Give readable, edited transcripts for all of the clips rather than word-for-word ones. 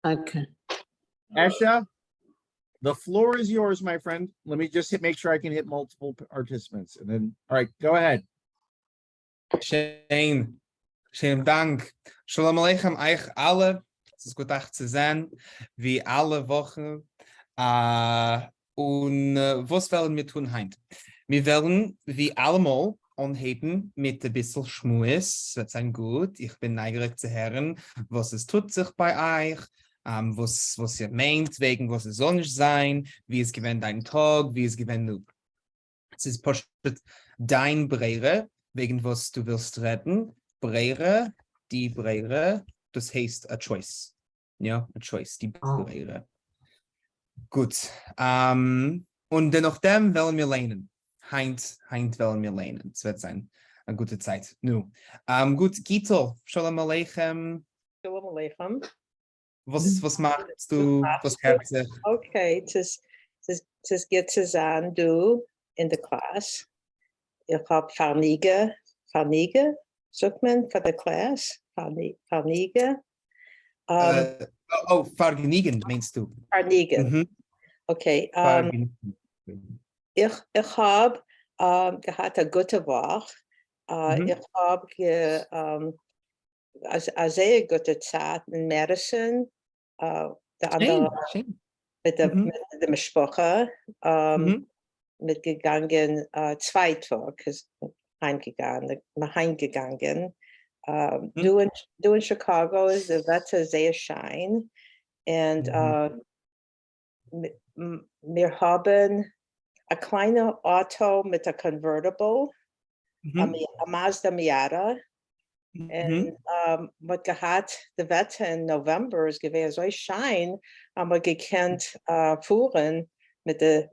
Okay. Eyshe, the floor is yours, my friend. Let me just make sure I can hit multiple participants. And then, all right, go ahead. Shane. Schönen Dank. Shalom Aleichem euch alle. Es ist gut, euch zu sehen, wie alle Wochen. Was wollen wir tun heute? Wir wollen wie allemal anheben mit ein bisschen Schmues. Das ist gut. Ich bin neugierig zu hören, was es tut sich bei euch, was ihr meint, wegen was es soll nicht sein, wie es gewinnt dein Tag, wie es gewinnt du. Es ist dein Berele, wegen was du willst retten. Berele, die Berele, das heißt a choice. Ja, a choice, die Berele. Gut. Und dennoch dem wollen wir lernen. Heint wollen wir lernen. Es wird sein eine gute Zeit. Nu. Gut, Gito, Shalom Aleichem. Shalom Aleichem. Was machst du? Was herzlich? Okay, es ist gut zu sein, du in der Klasse. Ich habe Farnige, sagt man für die Klasse? Farnige. Vergnügen, meinst du? Farnige. Okay. Ich habe gehabt eine gute Woche. Ich habe eine sehr gute Zeit in Madison. Der andere mit der Sprache mitgegangen, 2 Tage heimgegangen. Du in Chicago ist das Wetter sehr schön. Und wir haben ein kleines Auto mit einem Convertible, ein Mazda Miata. Und was gehabt, das Wetter im November ist gewesen so schön, aber gekannt fuhren mit der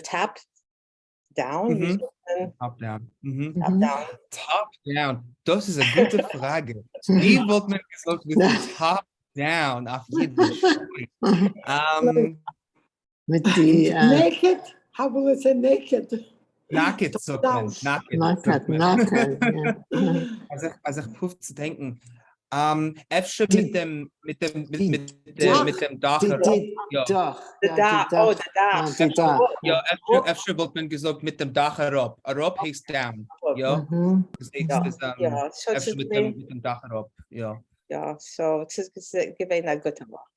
Tap down. Top down. Top down. Top down. Das ist eine gute Frage. Wie wird man gesagt mit Top down auf Yiddish? Mit die naked? How will it say naked? Naked, sagt man. Naked. Also ich prüfe zu denken. Äfsche mit dem Dach. Ja, äfsche wird man gesagt mit dem Dach herab. Herab heißt down. Ja. Das heißt, äfsche mit dem Dach herab. Ja. Ja, so es ist gewesen eine gute Woche.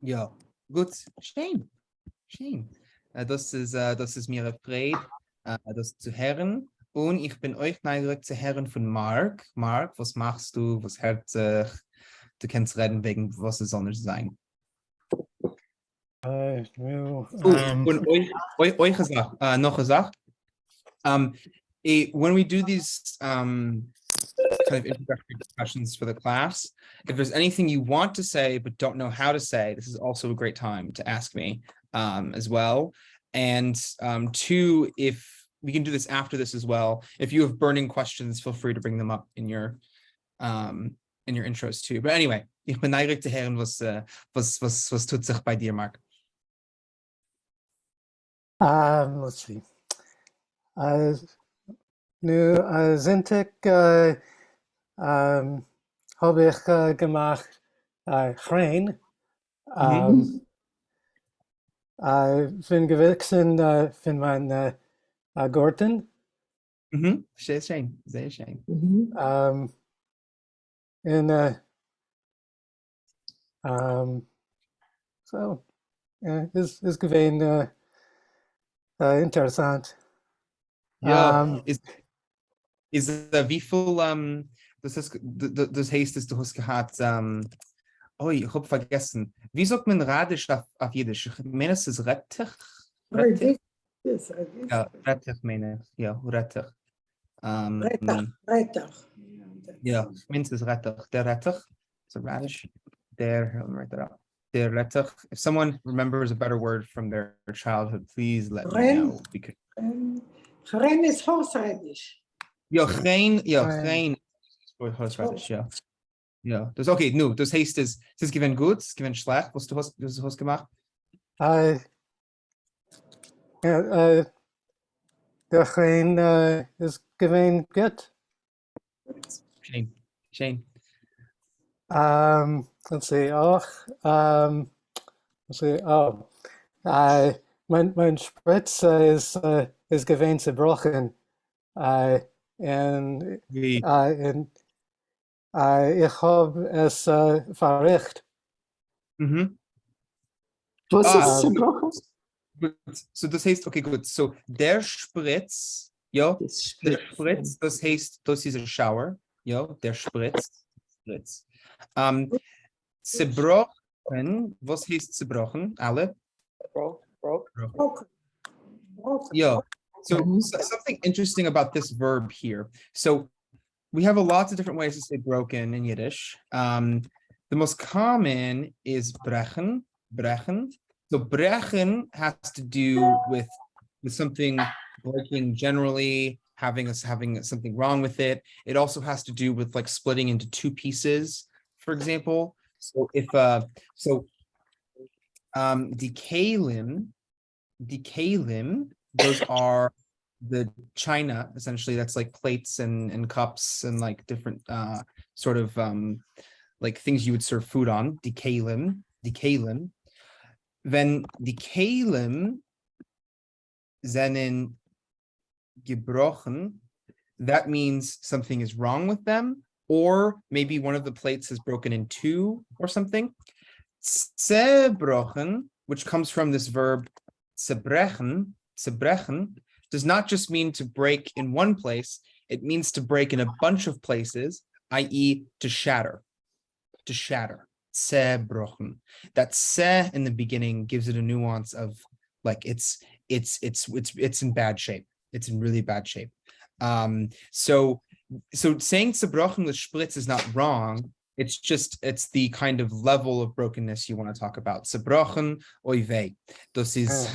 Ja, gut. Schön. Das ist mir erfreut, das zu hören. Und ich bin euch neugierig zu hören von Mark. Mark, was machst du? Was herzlich? Du kannst reden wegen was es anders sein. Und euch noch eine Sache. When we do these kind of introductory discussions for the class, if there's anything you want to say but don't know how to say, this is also a great time to ask me as well. And 2, if we can do this after this as well. If you have burning questions, feel free to bring them up in your intros too. But anyway, ich bin neugierig zu hören, was tut sich bei dir, Mark? Let's see. Nu Zintik habe ich gemacht Grain. Ich bin gewachsen von meinen Garten. Sehr schön. So, ist gewesen interessant. Ja, ist wie viel, das heißt, dass du hast gehabt, ich habe vergessen, wie sagt man Radisch auf Jiddisch? Ich meine, es ist Rettich? Ja, Rettich meine ich, ja, Rettich. Rettich. Ja, ich meine, es ist Rettich. Der Rettich, so Radish, der Rettich. If someone remembers a better word from their childhood, please let me know. Grain is horseradish. Grain. Horseradish, ja. Ja, das okay, das heißt, es ist gewinn gut, es ist gewinn schlecht, was du hast gemacht? Der Grain ist gewinn gut. Schön. Let's see. Let's see. Mein Spritz is gewesen zerbrochen. En Wie? ich habe es verricht. Mhm. Was Ah, ist zerbrochen? Gut. So das heißt, okay, gut. So der Spritz, ja, Das der Spritz. Spritz, das heißt, das ist ein Shower, ja, der Spritz. Zerbrochen, was heißt zerbrochen? Alle? Broke. Broken. Yeah. So, Mhm. something interesting about this verb here. So we have a lot of different ways to say broken in Yiddish. The most common is brechen. So brechen has to do with something breaking generally, having something wrong with it. It also has to do with like splitting into two pieces, for example. So if dekalim, those are the china, essentially. That's like plates and cups and like different sort of like things you would serve food on. Dekalim. Then dekalim seinen gebrochen, that means something is wrong with them, or maybe one of the plates is broken in two or something. Zerbrochen, which comes from this verb zerbrechen, does not just mean to break in one place, it means to break in a bunch of places, i.e. to shatter. Zerbrochen. That se in the beginning gives it a nuance of like it's in bad shape. It's in really bad shape. So saying zerbrochen with spritz is not wrong. It's the kind of level of brokenness you want to talk about. Zerbrochen, oy vey. Das ist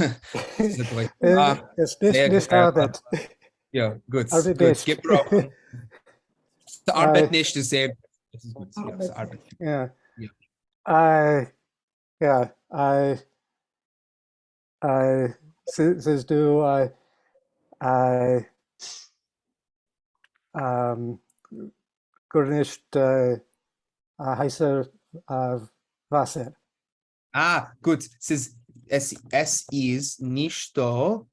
Es nicht Arbeit. Ja, gut. Arbeit Gut. nicht. Gebrochen. Die Arbeit nicht ist sehr. Das ist gut. Ja, das ist Arbeit. Yeah. Yeah. Says do gar nicht heißer Wasser. Gut. Es ist nicht da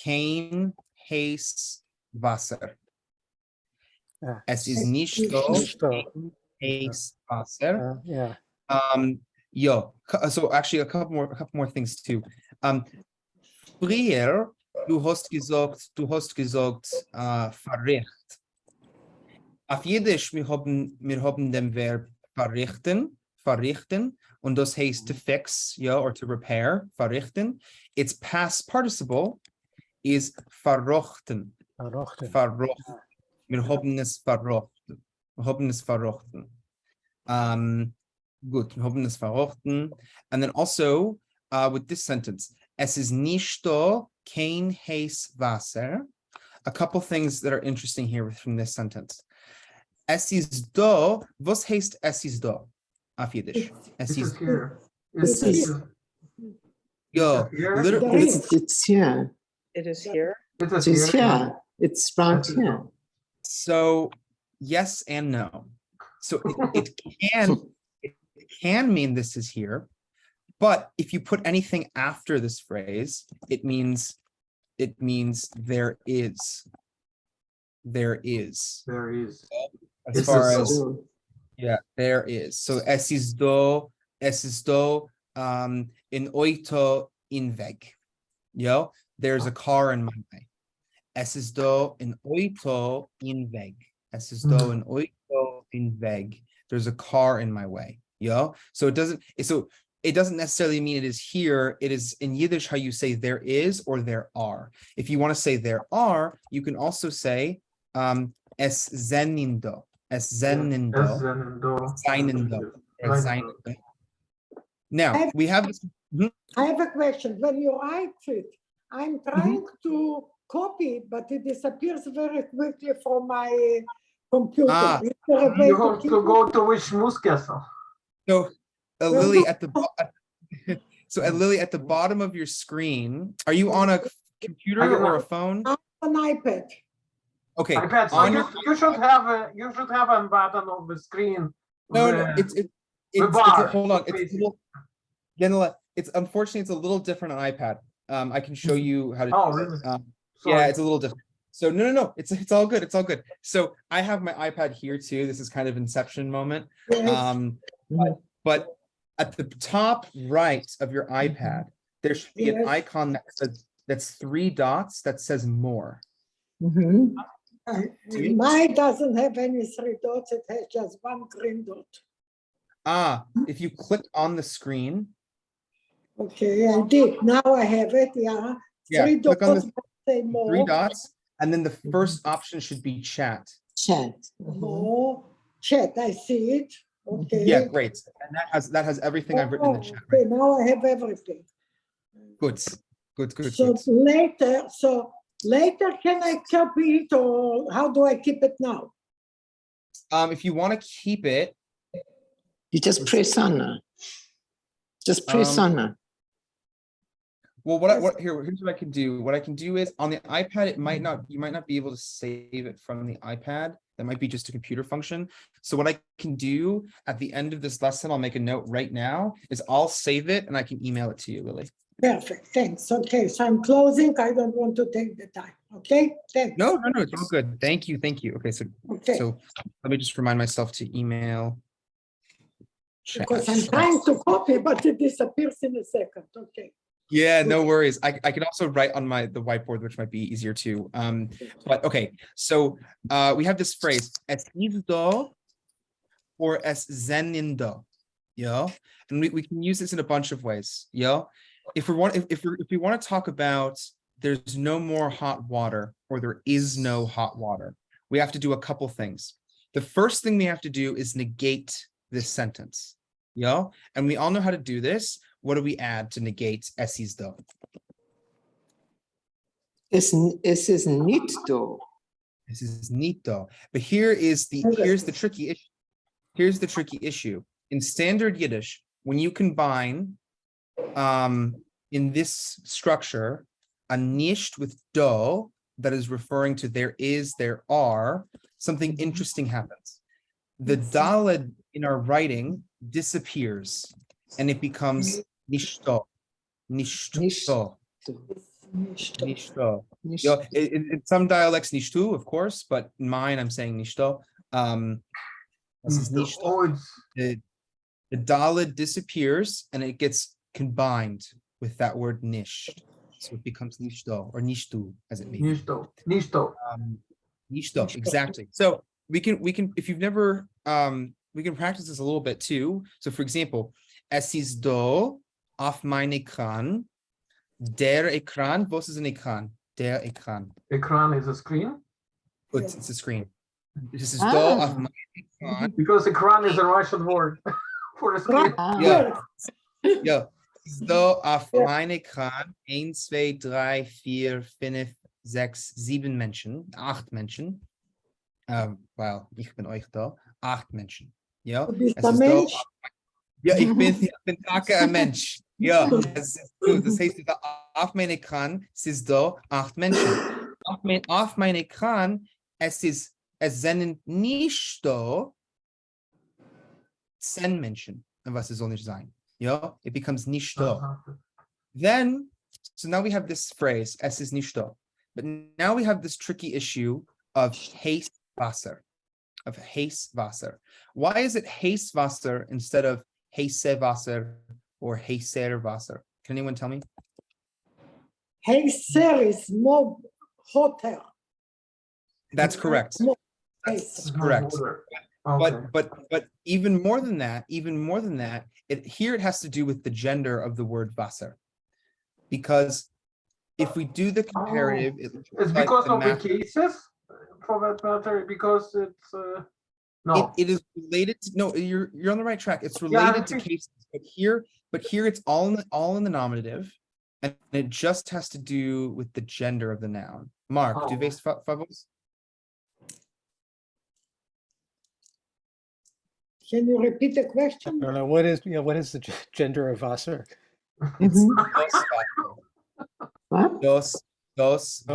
kein heiß Wasser. Yeah. Es ist nicht da Nicht da. kein heiß Wasser. Yeah. Yeah. So actually a couple more things too. Früher, du hast gesagt, verricht. Auf Jiddisch, wir haben den Verb verrichten, und das heißt to fix, yeah, or to repair, verrichten. Its past participle is verrochten. Verrochten. Wir haben es verrochten. Gut, wir haben es verrochten. And then also with this sentence, es ist nicht da kein heiß Wasser. A couple things that are interesting here from this sentence. Es ist da, was heißt es ist da auf Yiddish? Es ist here. This is- Yeah, literally. It's here. It is here. It's here. It's right here. So yes and no. So it can mean this is here, but if you put anything after this phrase, it means there is. There is. As far as So, yeah, there is. So es ist da in Auto in Weg. Yeah, there's a car in my way. Es ist da in Auto in Weg. Es ist da in Auto in Weg. There's a car in my way. Yeah. So it doesn't necessarily mean it is here. It is in Yiddish how you say there is or there are. If you want to say there are, you can also say es seinen da. Es seinen da. Seinen da. Es seinen da. Now we have this. I have a question. When you write it, I'm trying to copy, but it disappears very quickly from my computer. Ah. Is there a way You to have keep to it? go to which Muskesser? So Lily at the Lily at the bottom of your screen. Are you on a computer or a phone? An iPad. Okay. iPad. So on you should have a button on the screen No, bar. hold on. It's a little, Yanela, it's unfortunately it's a little different on iPad. I can show you how to Oh, do it. really? Yeah, Sorry. it's a little different. So no, it's all good. It's all good. So I have my iPad here too. This is kind of inception moment. Yes. But at the top right of your iPad, there should be an Yes. icon that's 3 dots that says more. Mhm. Mine doesn't have any 3 dots, it has just 1 green dot. If you click on the screen, Okay, I did. Now I have it, yeah. Yeah, 3 click on dots, the say 3 more. dots, and then the first option should be chat. Chat. Mhm. More. Chat, I see it. Okay. Yeah, great. And that has everything I've written in the chat. Okay, now I have everything. Good. So later can I copy it or how do I keep it now? If you want to keep it, You just press on her. Just press on her. well, here's what I can do. What I can do is on the iPad, you might not be able to save it from the iPad. That might be just a computer function. So what I can do at the end of this lesson, I'll make a note right now, is I'll save it and I can email it to you, Lily. Perfect, thanks. Okay, so I'm closing. I don't want to take the time. Okay, thanks. No, it's all good. Thank you. Okay, Okay, so let me just remind myself to email. Chat. because I'm trying to copy, but it disappears in a second. Okay. Yeah, no worries. I can also write on the whiteboard, which might be easier too. But okay, so we have this phrase, es izdo or es zenindo, yeah, and we can use this in a bunch of ways, yeah. If we want to talk about there's no more hot water or there is no hot water, we have to do a couple things. The first thing we have to do is negate this sentence, yeah, and we all know how to do this. What do we add to negate es izdo? Es is nicht do. This is nito. But here's the tricky issue. Here's the tricky issue. In standard Yiddish, when you combine in this structure a nicht with do that is referring to there is, there are, something interesting happens. The daled in our writing disappears and it becomes nishto. Nishto. Nishto. In some dialects, nishtu, of course, but in mine, I'm saying nishto. This is nishto. Oh, The daled disappears and it gets combined with that word nish. So it becomes nishto or nishtu, as it may be. Nisto. Nishto, exactly. So we can, if you've never, we can practice this a little bit too. So for example, es ist do auf mein Ekran. Der Ekran, was ist ein Ekran? Der Ekran. Ekran is a screen? Good, it's a screen. This is do auf mein Ekran. Because ekran is a Russian word for a screen. Yeah. Yeah. Do auf mein Ekran 1, 2, 3, 4, 5, 6, 7 Menschen, 8 Menschen. Well, ich bin euch da. 8 Menschen. Ja. Du bist Es ein ist Mensch. Ja, ich bin Taka ein Mensch. Ja, das ist gut. Das heißt, auf meinem Ekran ist da 8 Menschen. Auf meinem Ekran, es sind nicht da 10 Menschen. Und was es soll nicht sein. Ja, it becomes nicht da. Then, so now we have this phrase, es ist nicht da. But now we have this tricky issue of heiß Wasser. Of heiß Wasser. Why is it heiß Wasser instead of heiße Wasser or heißer Wasser? Can anyone tell me? Heißer is more hotter. That's correct. That's correct. Okay. But even more than that, it has to do with the gender of the word Wasser. Because if we do the comparative, It's because of the cases, for that matter, because it's no. It is related to, no, you're on the right track. It's related to cases, but here it's all in the nominative, and it just has to do with the gender of the noun. Mark, du weißt was? Can you repeat the question? I don't know what is the gender of Wasser? Mhm. What? Dos Wasser.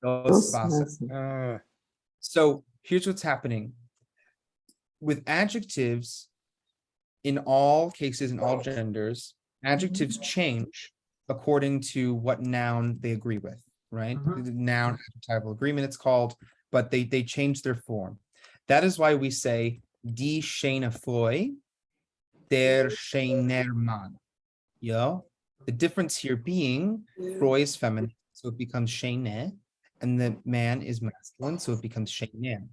Dos Wasser. Wasser. So here's what's happening. with adjectives, in all cases, in all genders, adjectives change according to what noun they agree with, right? The noun adjectival agreement, it's called, but they change their form. That is why we say die schöne Frau, der schöner Mann. The difference here being Frau is feminine, so it becomes schöne, and the man is masculine, so it becomes schöner.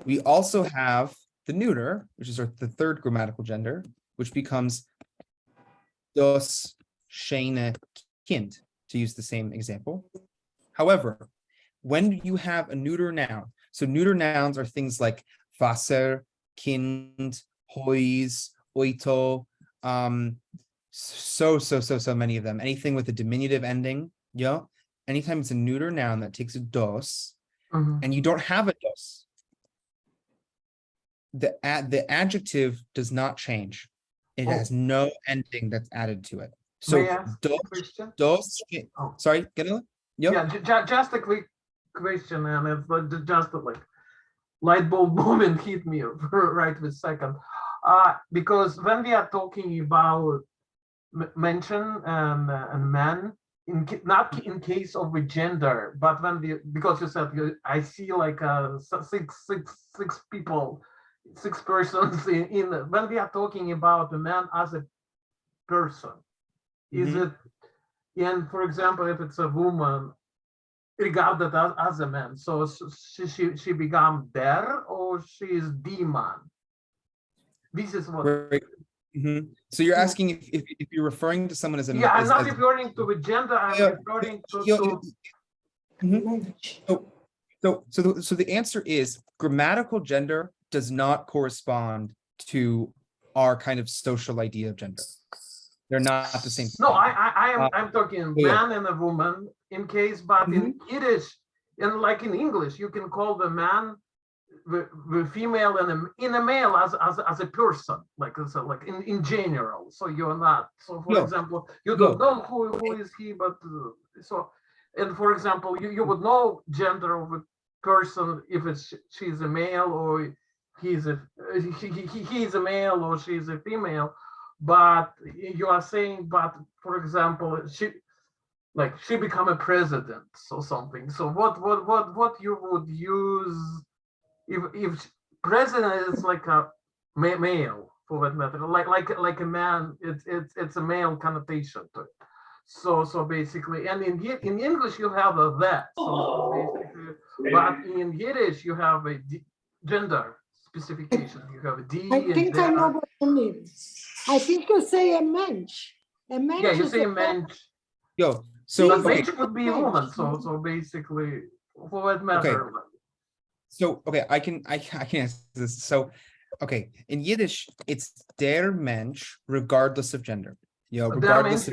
We also have the neuter, which is the third grammatical gender, which becomes das schöne Kind, to use the same example. However, when you have a neuter noun, so neuter nouns are things like Wasser, Kind, Heus, Oito, so many of them. Anything with a diminutive ending, anytime it's a neuter noun that takes a dos, and you don't have a dos, the adjective does not change. It has no ending that's added to it. So May I ask a question? Sorry, get it? Yeah, just a quick question, and it's just like light bulb moment hit me right this second. Because when we are talking about mention and man, not in case of a gender, but when because you said I see like six people, 6 persons in when we are talking about a man as a person, is it? And for example, if it's a woman regarded as a man, so she become der, or she is the man. This is what. Right. So you're asking if you're referring to someone as a man. Yeah, I'm not referring to the gender. I'm referring to. So the answer is grammatical gender does not correspond to our kind of social idea of gender. They're not the same thing. No, I'm talking man and a woman in case, but in Yiddish and like in English, you can call the man the female and in a male as a person, like in general. So you're not. So for example, you don't know who is he, but so and for example, you would know gender of a person if she's a male or he's a male or she's a female. But you are saying, but for example, she become a president or something. So what you would use if president is like a male for that matter, like a man, it's a male connotation to it. So basically, and in English you have a that. So basically, but in Yiddish you have a gender specification. You have a D. I think I know what you mean. I think you say a mensch. A mensch. Yeah, you say a mensch. So mensch would be a woman. So basically, for that matter. So I can answer this. So in Yiddish, it's der Mensch regardless of gender. Regardless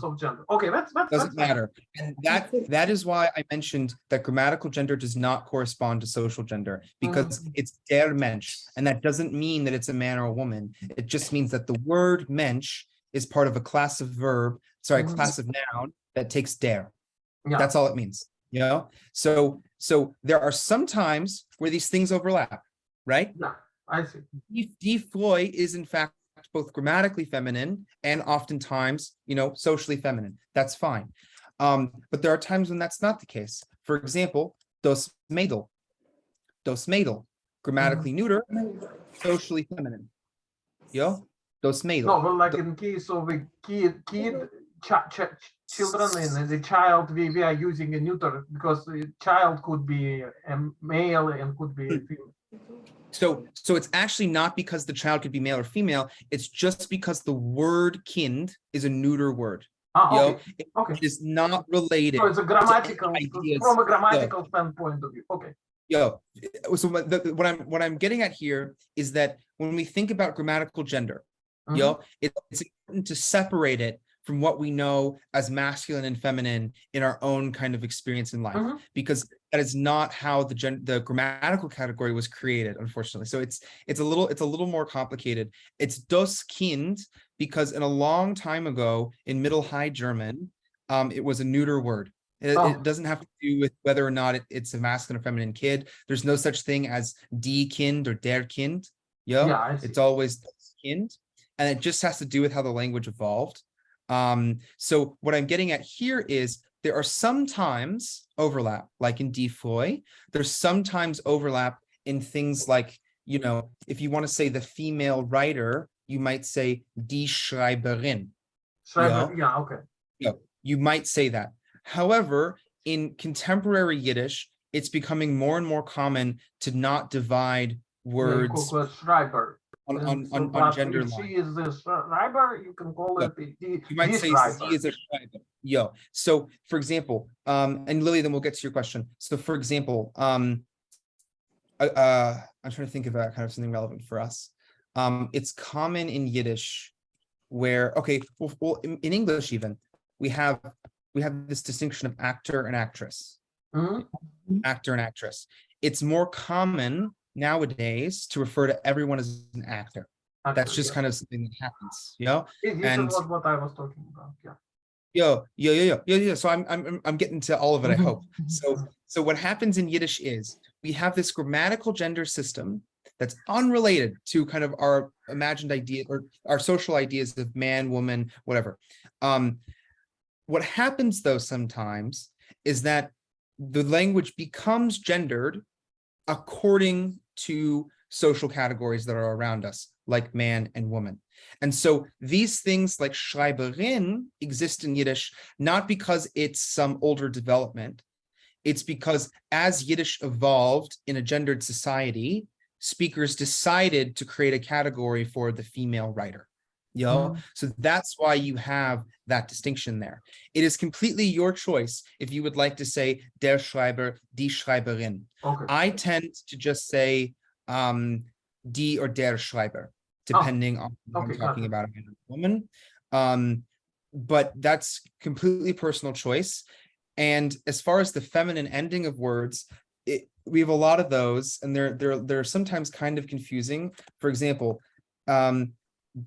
of gender. Okay, that's doesn't matter. And that is why I mentioned that grammatical gender does not correspond to social gender, because it's der Mensch, and that doesn't mean that it's a man or a woman. It just means that the word Mensch is part of a class of class of noun that takes der. Yeah. That's all it means. So there are some times where these things overlap, right? Yeah, I see. Die Frau is in fact both grammatically feminine and oftentimes, socially feminine. That's fine. But there are times when that's not the case. For example, das Mädel, grammatically neuter, socially feminine. Das Mädel. No, but like in case of a kid, children and the child, we are using a neuter because the child could be a male and could be a female. So it's actually not because the child could be male or female. It's just because the word kind is a neuter word. Okay. It is not related. So it's a grammatical, from a grammatical standpoint of view. Okay. So what I'm getting at here is that when we think about grammatical gender, it's important to separate it from what we know as masculine and feminine in our own kind of experience in life, because that is not how the grammatical category was created, unfortunately. So it's a little more complicated. It's das Kind because in a long time ago in Middle High German, it was a neuter word. It doesn't have to do with whether or not it's a masculine or feminine kid. There's no such thing as die Kind or der Kind. Yeah, I see. it's always das Kind, and it just has to do with how the language evolved. So what I'm getting at here is there are sometimes overlap, like in die Frau. There's sometimes overlap in things like, you know, if you want to say the female writer, you might say die Schreiberin. Schreiber, yeah, okay. Yeah, you might say that. However, in contemporary Yiddish, it's becoming more and more common to not divide words Schreiber. on gender if lines. she is a Schreiber, you can call it the You might say Schreiber. she is a Schreiber. Yo. So for example, and Lily, then we'll get to your question. So for example, I'm trying to think of kind of something relevant for us. It's common in Yiddish where, okay, well in English even, we have this distinction of actor and actress. Actor and actress. It's more common nowadays to refer to everyone as an actor. That's just kind of something that happens, you know. And was what I was talking about. Yeah. Yeah. So I'm getting to all of it, I hope. So what happens in Yiddish is we have this grammatical gender system that's unrelated to kind of our imagined idea or our social ideas of man, woman, whatever. What happens though sometimes is that the language becomes gendered according to social categories that are around us, like man and woman. And so these things like Schreiberin exist in Yiddish, not because it's some older development. It's because as Yiddish evolved in a gendered society, speakers decided to create a category for the female writer. So that's why you have that distinction there. It is completely your choice if you would like to say der Schreiber, die Schreiberin. Okay. I tend to just say die or der Schreiber, depending on if I'm talking about a man or woman. But that's completely personal choice. And as far as the feminine ending of words, we have a lot of those, and they're sometimes kind of confusing. For example,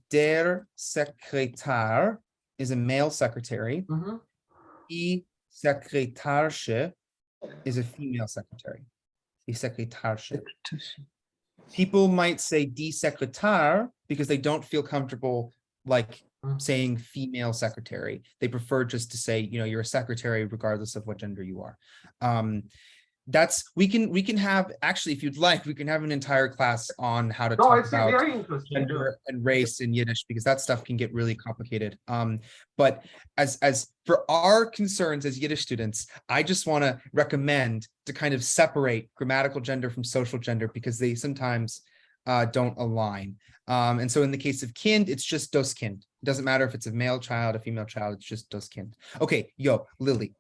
der Sekretär is a male secretary. Die Sekretärsche is a female secretary. Die Sekretärsche. People might say die Sekretär because they don't feel comfortable like saying female secretary. They prefer just to say, you know, you're a secretary regardless of what gender you are. That's we can have, actually, if you'd like, we can have an entire class on how to talk about very gender and race in Yiddish, because that stuff can get really complicated. But as for our concerns as Yiddish students, I just want to recommend to kind of separate grammatical gender from social gender, because they sometimes don't align. And so in the case of kind, it's just das Kind. It doesn't matter if it's a male child, a female child, it's just das Kind. Okay, Lily.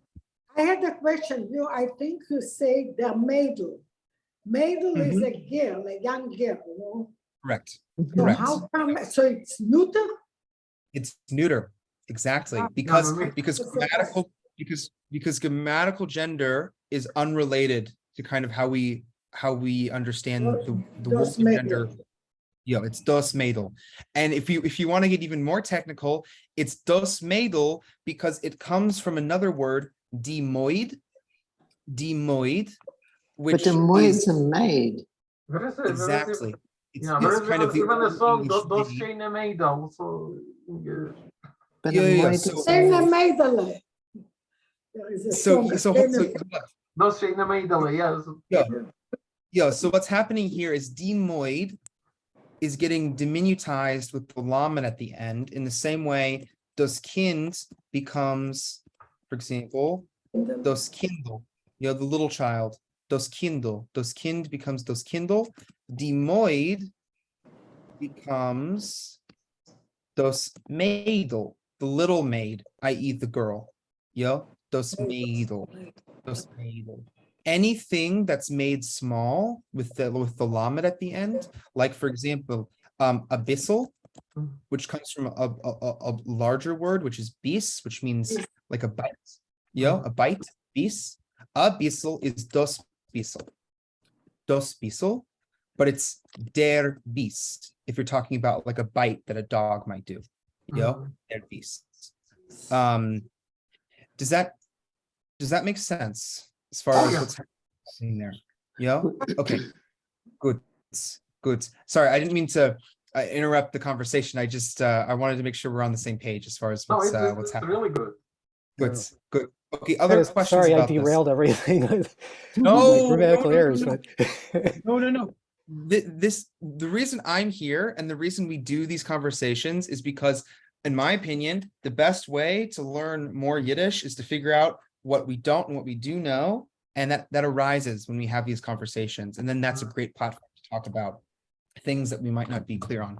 I had a question. I think you say the Mädel. Mädel is a girl, a young girl, no? Correct. So how come, so it's neuter? It's neuter, exactly. Because grammatical gender is unrelated to kind of how we understand the word gender. It's das Mädel. And if you want to get even more technical, it's das Mädel because it comes from another word, die Moid, which but the moid's a maid. Exactly. It's kind of even a song, dos Shane Maidel. So But Shane Maidel. So dos Shane Maidel, yes. So what's happening here is die Moid is getting diminutized with the lamed at the end, in the same way das Kind becomes, for example, das Kindle, the little child, das Kindle, das Kind becomes das Kindle, die Moid becomes das Mädel, the little maid, i.e. the girl, das Mädel, das Mädel. Anything that's made small with the lamed at the end, like for example, abyssal, which comes from a larger word, which is bis, which means like a bite. A bite, bis. Abyssal is das bissel, but it's der bis if you're talking about like a bite that a dog might do. Der bis. Does that make sense as far as what's happening there? Okay, good. Good. Sorry, I didn't mean to interrupt the conversation. I just I wanted to make sure we're on the same page as far as No, what's it's happening. really good. Good. Good. Okay. Other Yes, questions sorry, I about this? derailed everything. with No, my grammatical no, no, errors, no, but No. The reason I'm here and the reason we do these conversations is because, in my opinion, the best way to learn more Yiddish is to figure out what we don't and what we do know, and that arises when we have these conversations. And then that's a great platform to talk about things that we might not be clear on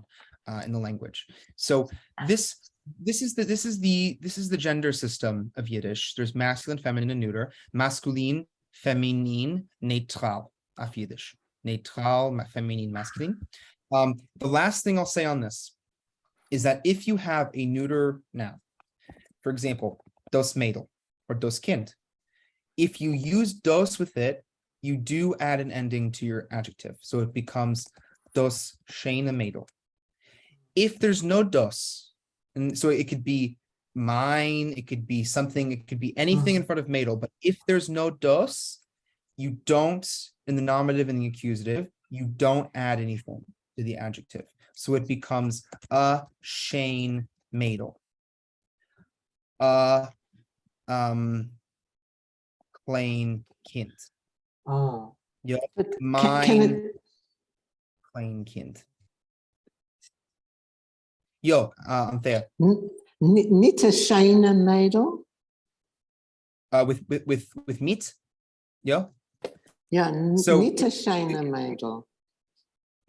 in the language. So this is the gender system of Yiddish. There's masculine, feminine, and neuter. Masculine, feminin, neutral auf Yiddish. Neutral, feminin, masculine. The last thing I'll say on this is that if you have a neuter noun, for example, das Mädel or das Kind, if you use das with it, you do add an ending to your adjective. So it becomes das schöne Mädel. If there's no das, and so it could be mine, it could be something, it could be anything in front of Mädel, but if there's no das, you don't, in the nominative and the accusative, you don't add anything to the adjective. So it becomes a schöne Mädel. A klein Kind. Oh, Yeah, But can mein it, klein Kind. Yo, Anthea, nicht a shiner Mädel? with meat. Yo. Yeah, So- nicht a shiner Mädel.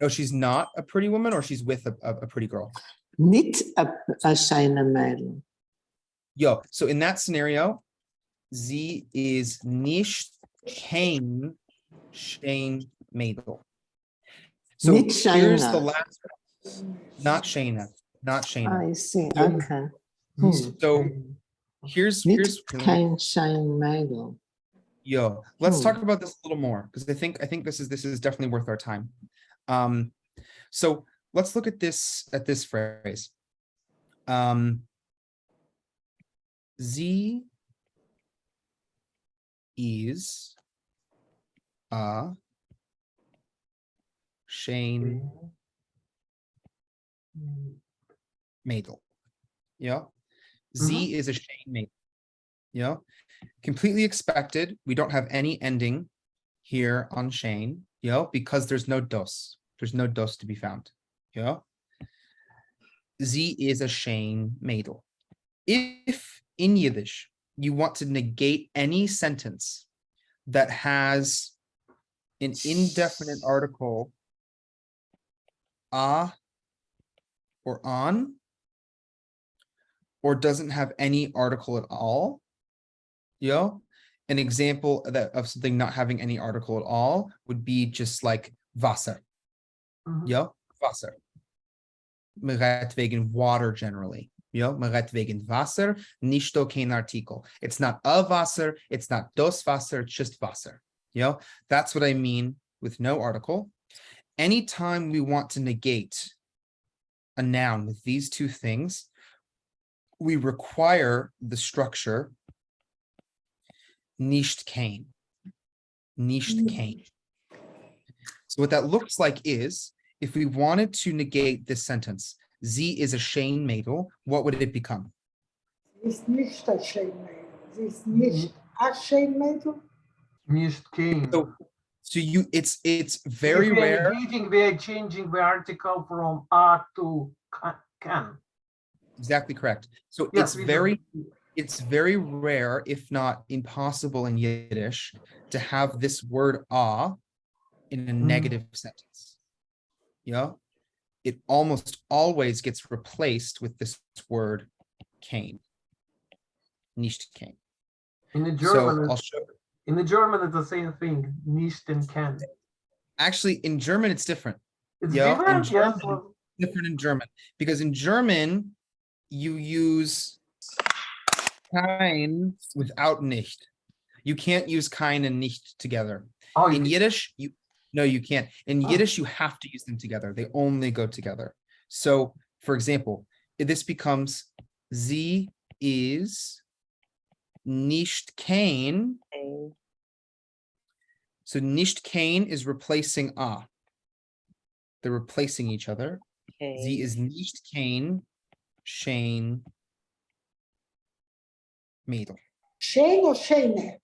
Oh, she's not a pretty woman, or she's with a pretty girl. Nicht a shiner Mädel. Yo, so in that scenario, sie ist nicht kein schön Mädel. So Nicht here's the Shayna. last one. Not Shayna. Not Shayna. I see, Yeah. okay. So here's Nicht kein Shine Mädel. yo, let's Hmm. talk about this a little more, because I think this is definitely worth our time. So let's look at this phrase. Sie is a schön Mädel. Yeah. Sie is a schön Mädel. Yeah. Completely expected. We don't have any ending here on schön, because there's no dos. There's no dos to be found. Yeah. Sie is a schön Mädel. If in Yiddish you want to negate any sentence that has an indefinite article a or on, or doesn't have any article at all, an example of something not having any article at all would be just like Wasser. Wasser. Man redt wegen water generally. Man redt wegen Wasser, nicht kein Artikel. It's not a Wasser, it's not das Wasser, it's just Wasser. That's what I mean with no article. Anytime we want to negate a noun with these two things, we require the structure nicht kein. Nicht kein. So what that looks like is, if we wanted to negate this sentence, sie is a schön Mädel, what would it become? Sie ist nicht ein Scheinmädel. Sie ist nicht ein Scheinmädel. nicht kein. So it's very rare. We are changing the article from a to can. Exactly correct. So Yes, it's very rare, if not impossible in Yiddish, to have this word a in a negative sentence. It almost always gets replaced with this word kein. Nicht kein. In the So German, I'll show. in the German, it's the same thing. Nicht and can. Actually, in German, it's different. It's Yeah, in different. Yes. German. Different in German, because in German you use kein without nicht. You can't use kein and nicht together. Oh, In you- Yiddish, you can't. In Oh. Yiddish, you have to use them together. They only go together. So, for example, this becomes sie is nicht kein. So nicht kein is replacing a. They're replacing each other. Sie ist nicht kein Shane Mädel. Shane or Shane?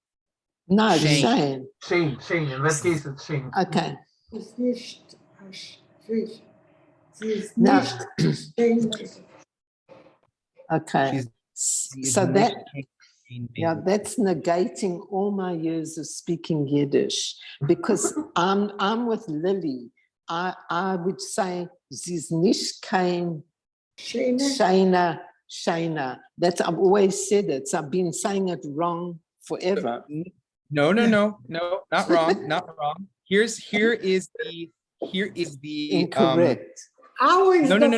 No, Shane. Shane. Shane. In that case, it's Shane. Okay. Ist nicht, sie ist No. nicht Shane. Okay. Sie ist So nicht that, kein Shane yeah, Mädel. that's negating all my years of speaking Yiddish because I'm with Lily. I would say sie ist nicht kein Shane. Shana. That's I've always said it. So I've been saying it wrong forever. No, not wrong, not wrong. Here is the Incorrect. How is No. the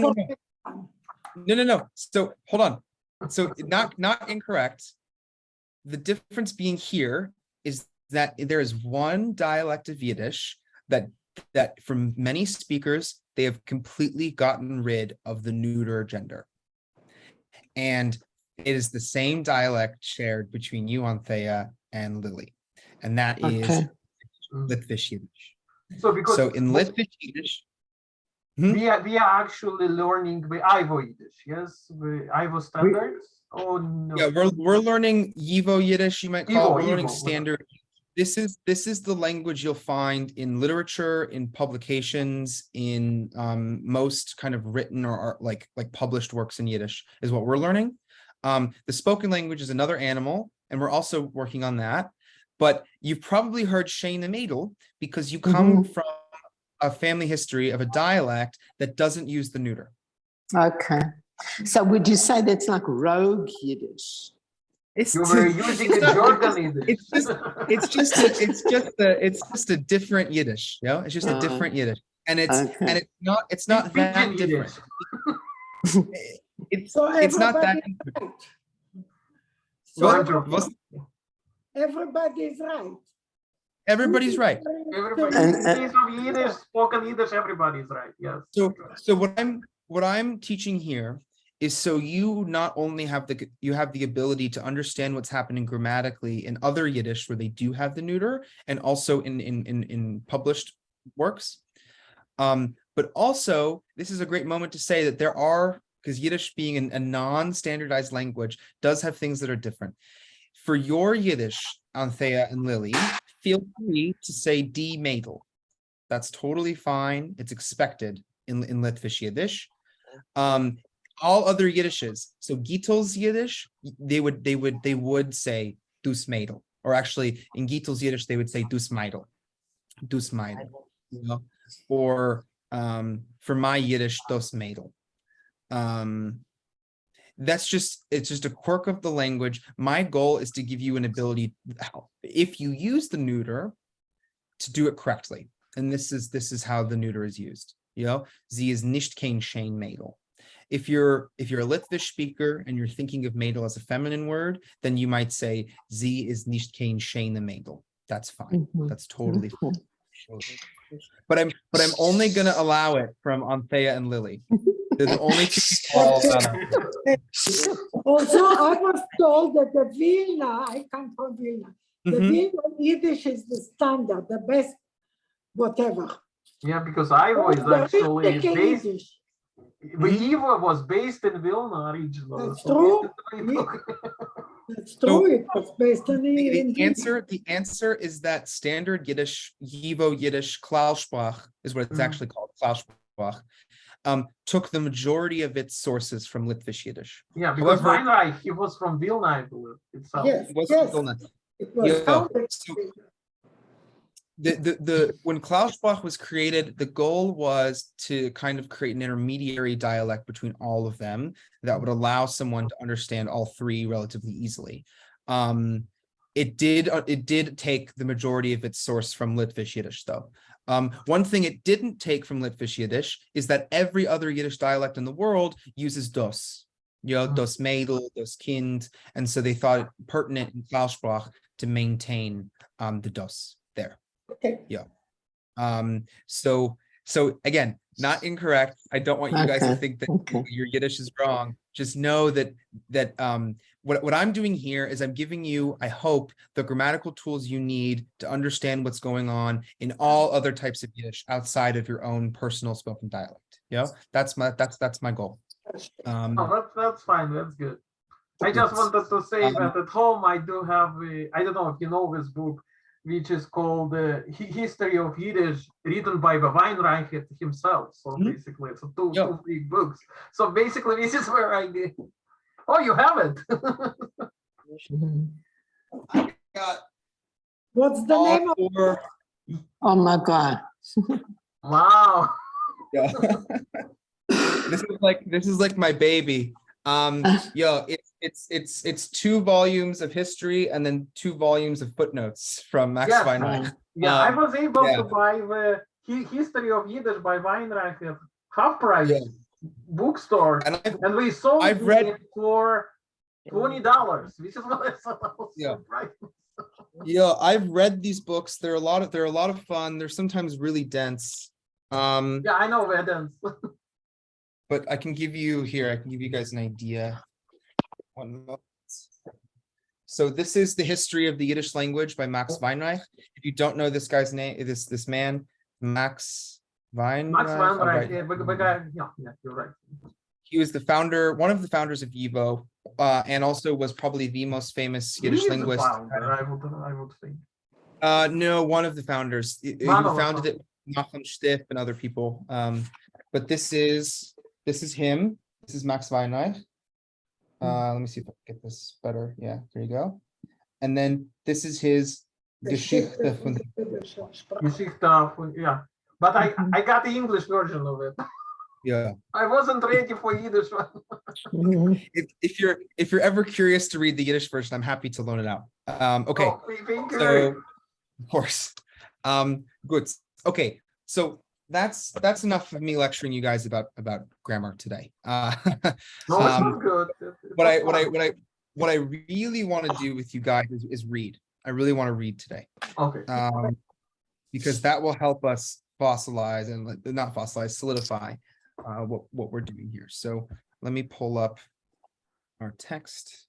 No. So hold on. So not incorrect. The difference being here is that there is one dialect of Yiddish that from many speakers, they have completely gotten rid of the neuter gender. And it is the same dialect shared between you, Anthea, and Lily. And that is Okay. Litvish Yiddish. So in Litvish Yiddish, we are actually learning the Ivo Yiddish, yes? The Ivo standards? Oh no. yeah, we're learning Yivo Yiddish, you might call it. We're learning Yivo. standard. This is the language you'll find in literature, in publications, in most kind of written or like published works in Yiddish is what we're learning. The spoken language is another animal, and we're also working on that. But you've probably heard Shane Mädel because you come from a family history of a dialect that doesn't use the neuter. Okay. So would you say that's like rogue Yiddish? It's You were using the Jordan Yiddish. it's just a different Yiddish, you know? It's just a different Yiddish. And it's not that Pidgin different. Yiddish. It's not that different. Everybody is right. Everybody's right. Everybody, And- in case of Yiddish, spoken Yiddish, everybody's right, yes. So what I'm teaching here is so you not only have the ability to understand what's happening grammatically in other Yiddish where they do have the neuter, and also in published works, but also this is a great moment to say that there are, because Yiddish being a non-standardized language does have things that are different. For your Yiddish, Anthea and Lily, feel free to say die Mädel. That's totally fine. It's expected in Litvish Yiddish. All other Yiddishes, so Gitel's Yiddish, they would say dus Mädel, or actually in Gitel's Yiddish they would say dus Mädel, you know? Or for my Yiddish, dos Mädel. It's just a quirk of the language. My goal is to give you an ability, if you use the neuter, to do it correctly. And this is how the neuter is used. You know, sie ist nicht kein Shane Mädel. If you're a Litvish speaker and you're thinking of Mädel as a feminine word, then you might say sie ist nicht kein Shane Mädel. That's fine. That's totally fine. But I'm only gonna allow it from Anthea and Lily. They're the only two people Also, I was told that the Vilna, I come from Vilna, the Vilna Yiddish is the standard, the best, whatever. Yeah, because Ivo is The actually Rizke based, Yiddish. Ivo was based in Vilna originally. That's So true. That's true. It was based on the answer is that standard Yiddish, Yivo Yiddish, Klaussprach is what it's actually called, Klaussprach, took the majority of its sources from Litvish Yiddish. Yeah, because However, Weinreich, he was from Vilna, I believe, itself. Yes, it was yes. Vilna. It was Yeah, founded. so when Klaussprach was created, the goal was to kind of create an intermediary dialect between all of them that would allow someone to understand all three relatively easily. It did take the majority of its source from Litvish Yiddish, though. One thing it didn't take from Litvish Yiddish is that every other Yiddish dialect in the world uses dos, you know, dos Mädel, dos Kind, and so they thought it pertinent in Klaussprach to maintain the dos there. Okay. Yeah. So So again, not incorrect. I don't want you guys to Okay, think that okay. your Yiddish is wrong. Just know that what I'm doing here is I'm giving you, I hope, the grammatical tools you need to understand what's going on in all other types of Yiddish outside of your own personal spoken dialect. That's my goal. Oh, that's fine. That's good. I just wanted to say that at home I do have I don't know if you know this book, which is called the History of Yiddish, written by the Weinreich himself. So basically, it's two big books. So basically, this is where I get. Oh, you have it. I got What's the name of Oh my God. Wow. Yeah. This is like my baby. It's 2 volumes of history and then 2 volumes of footnotes from Max Yes. Weinreich. Yeah, I was able to buy the History of Yiddish by Weinreich at half price bookstore, and we sold it for $20, which is what I surprised. I've read these books. They're a lot of fun. They're sometimes really dense. Yeah, I know they're dense. But I can give you guys an idea. 1 moment. So this is the history of the Yiddish language by Max Weinreich. If you don't know this guy's name, this man, Max Weinreich. Max Weinreich, yeah, you're right. He was one of the founders of YIVO, and also was probably the most famous Yiddish linguist. I would think. No, one of the founders. He founded it with Nachum Stiff and other people. But this is him. This is Max Weinreich. Let me see if I can get this better. Yeah, there you go. And then this is his Geschichte von. Yeah. But I got the English version of it. Yeah. I wasn't ready for Yiddish one. If you're ever curious to read the Yiddish version, I'm happy to loan it out. Okay. Oh, thank you. So, of course. Good. Okay. So that's enough of me lecturing you guys about grammar today. No, it's not good. What I really want to do with you guys is read. I really want to read today. Okay. Because that will help us fossilize and not fossilize, solidify what we're doing here. So let me pull up our text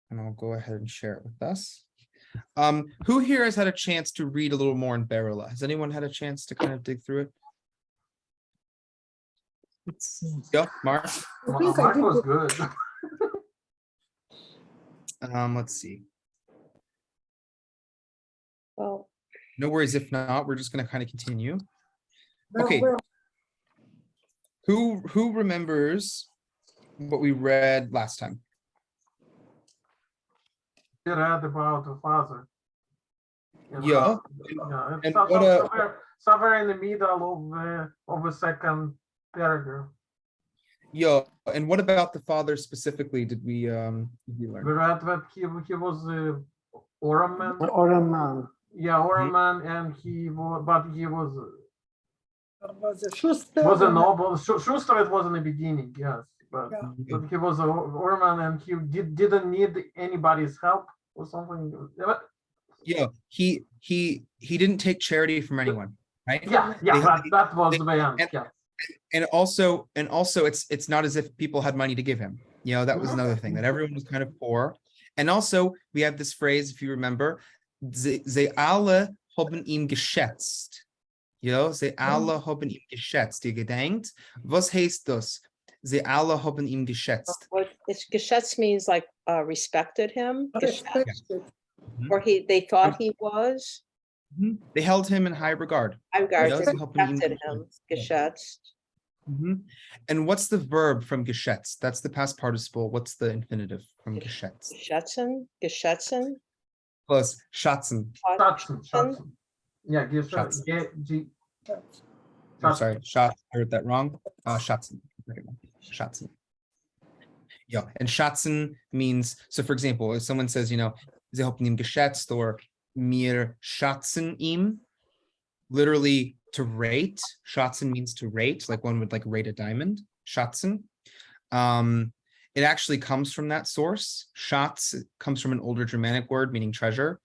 and I'll go ahead and share it with us. Who here has had a chance to read a little more in Berele? Has anyone had a chance to kind of dig through it? Yeah, Mark. Mark was good. Let's see. Well, No worries. If not, we're just going to kind of continue. Okay. Who remembers what we read last time? You read about the father. Yeah. It's somewhere in the middle of the second paragraph. Yeah, and what about the father specifically did we learn? We read that he was Oraman. Oraman. Yeah, Oraman, and he was Schuster. Was a noble. Schuster it was in the beginning, yes, but he was a Oraman, and he didn't need anybody's help or something. Yeah, he didn't take charity from anyone, right? Yeah, that was the end. Yeah. And also it's not as if people had money to give him. That was another thing, that everyone was kind of poor. And also we have this phrase, if you remember, ze alle haben ihn geschätzt. Sie alle haben ihn geschätzt. Ihr gedenkt? Was heißt das? Sie alle haben ihn geschätzt. Geschätzt means like respected him. Respected. Or they thought he was. They held him in high regard. High regard. They respected him. Geschätzt. And what's the verb from geschätzt? That's the past participle. What's the infinitive from geschätzt? Geschätzen. Geschätzen. Close. Schätzen. Schätzen. Yeah, I'm sorry, I heard that wrong. Schätzen. Schätzen. Yeah, and schätzen means, so for example, if someone says, sie haben ihn geschätzt, or mir schätzen ihm, literally to rate. Schätzen means to rate, like one would rate a diamond. Schätzen. It actually comes from that source. Schatz comes from an older Germanic word meaning treasure.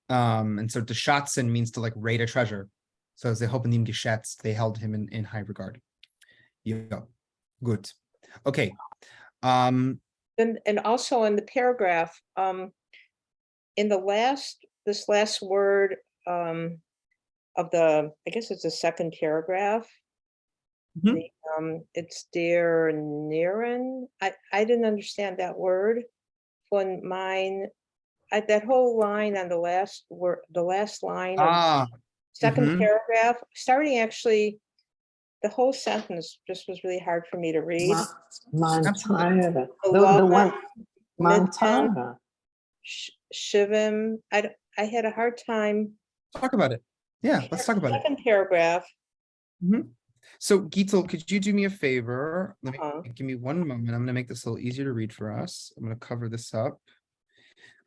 And so to schätzen means to rate a treasure. So sie haben ihn geschätzt. They held him in high regard. Yeah, good. Okay. And also in the paragraph, in this last word of the, I guess it's the second paragraph. It's der Nieren. I didn't understand that word. Von mine, that whole line on the last word, the last line of second paragraph, starting actually, the whole sentence just was really hard for me to read. Montana. The one, Montana. Shivim. I had a hard time. Talk about it. Yeah, let's talk about it. Second paragraph. So Gittel, could you do me a favor? Give me one moment. I'm going to make this a little easier to read for us. I'm going to cover this up.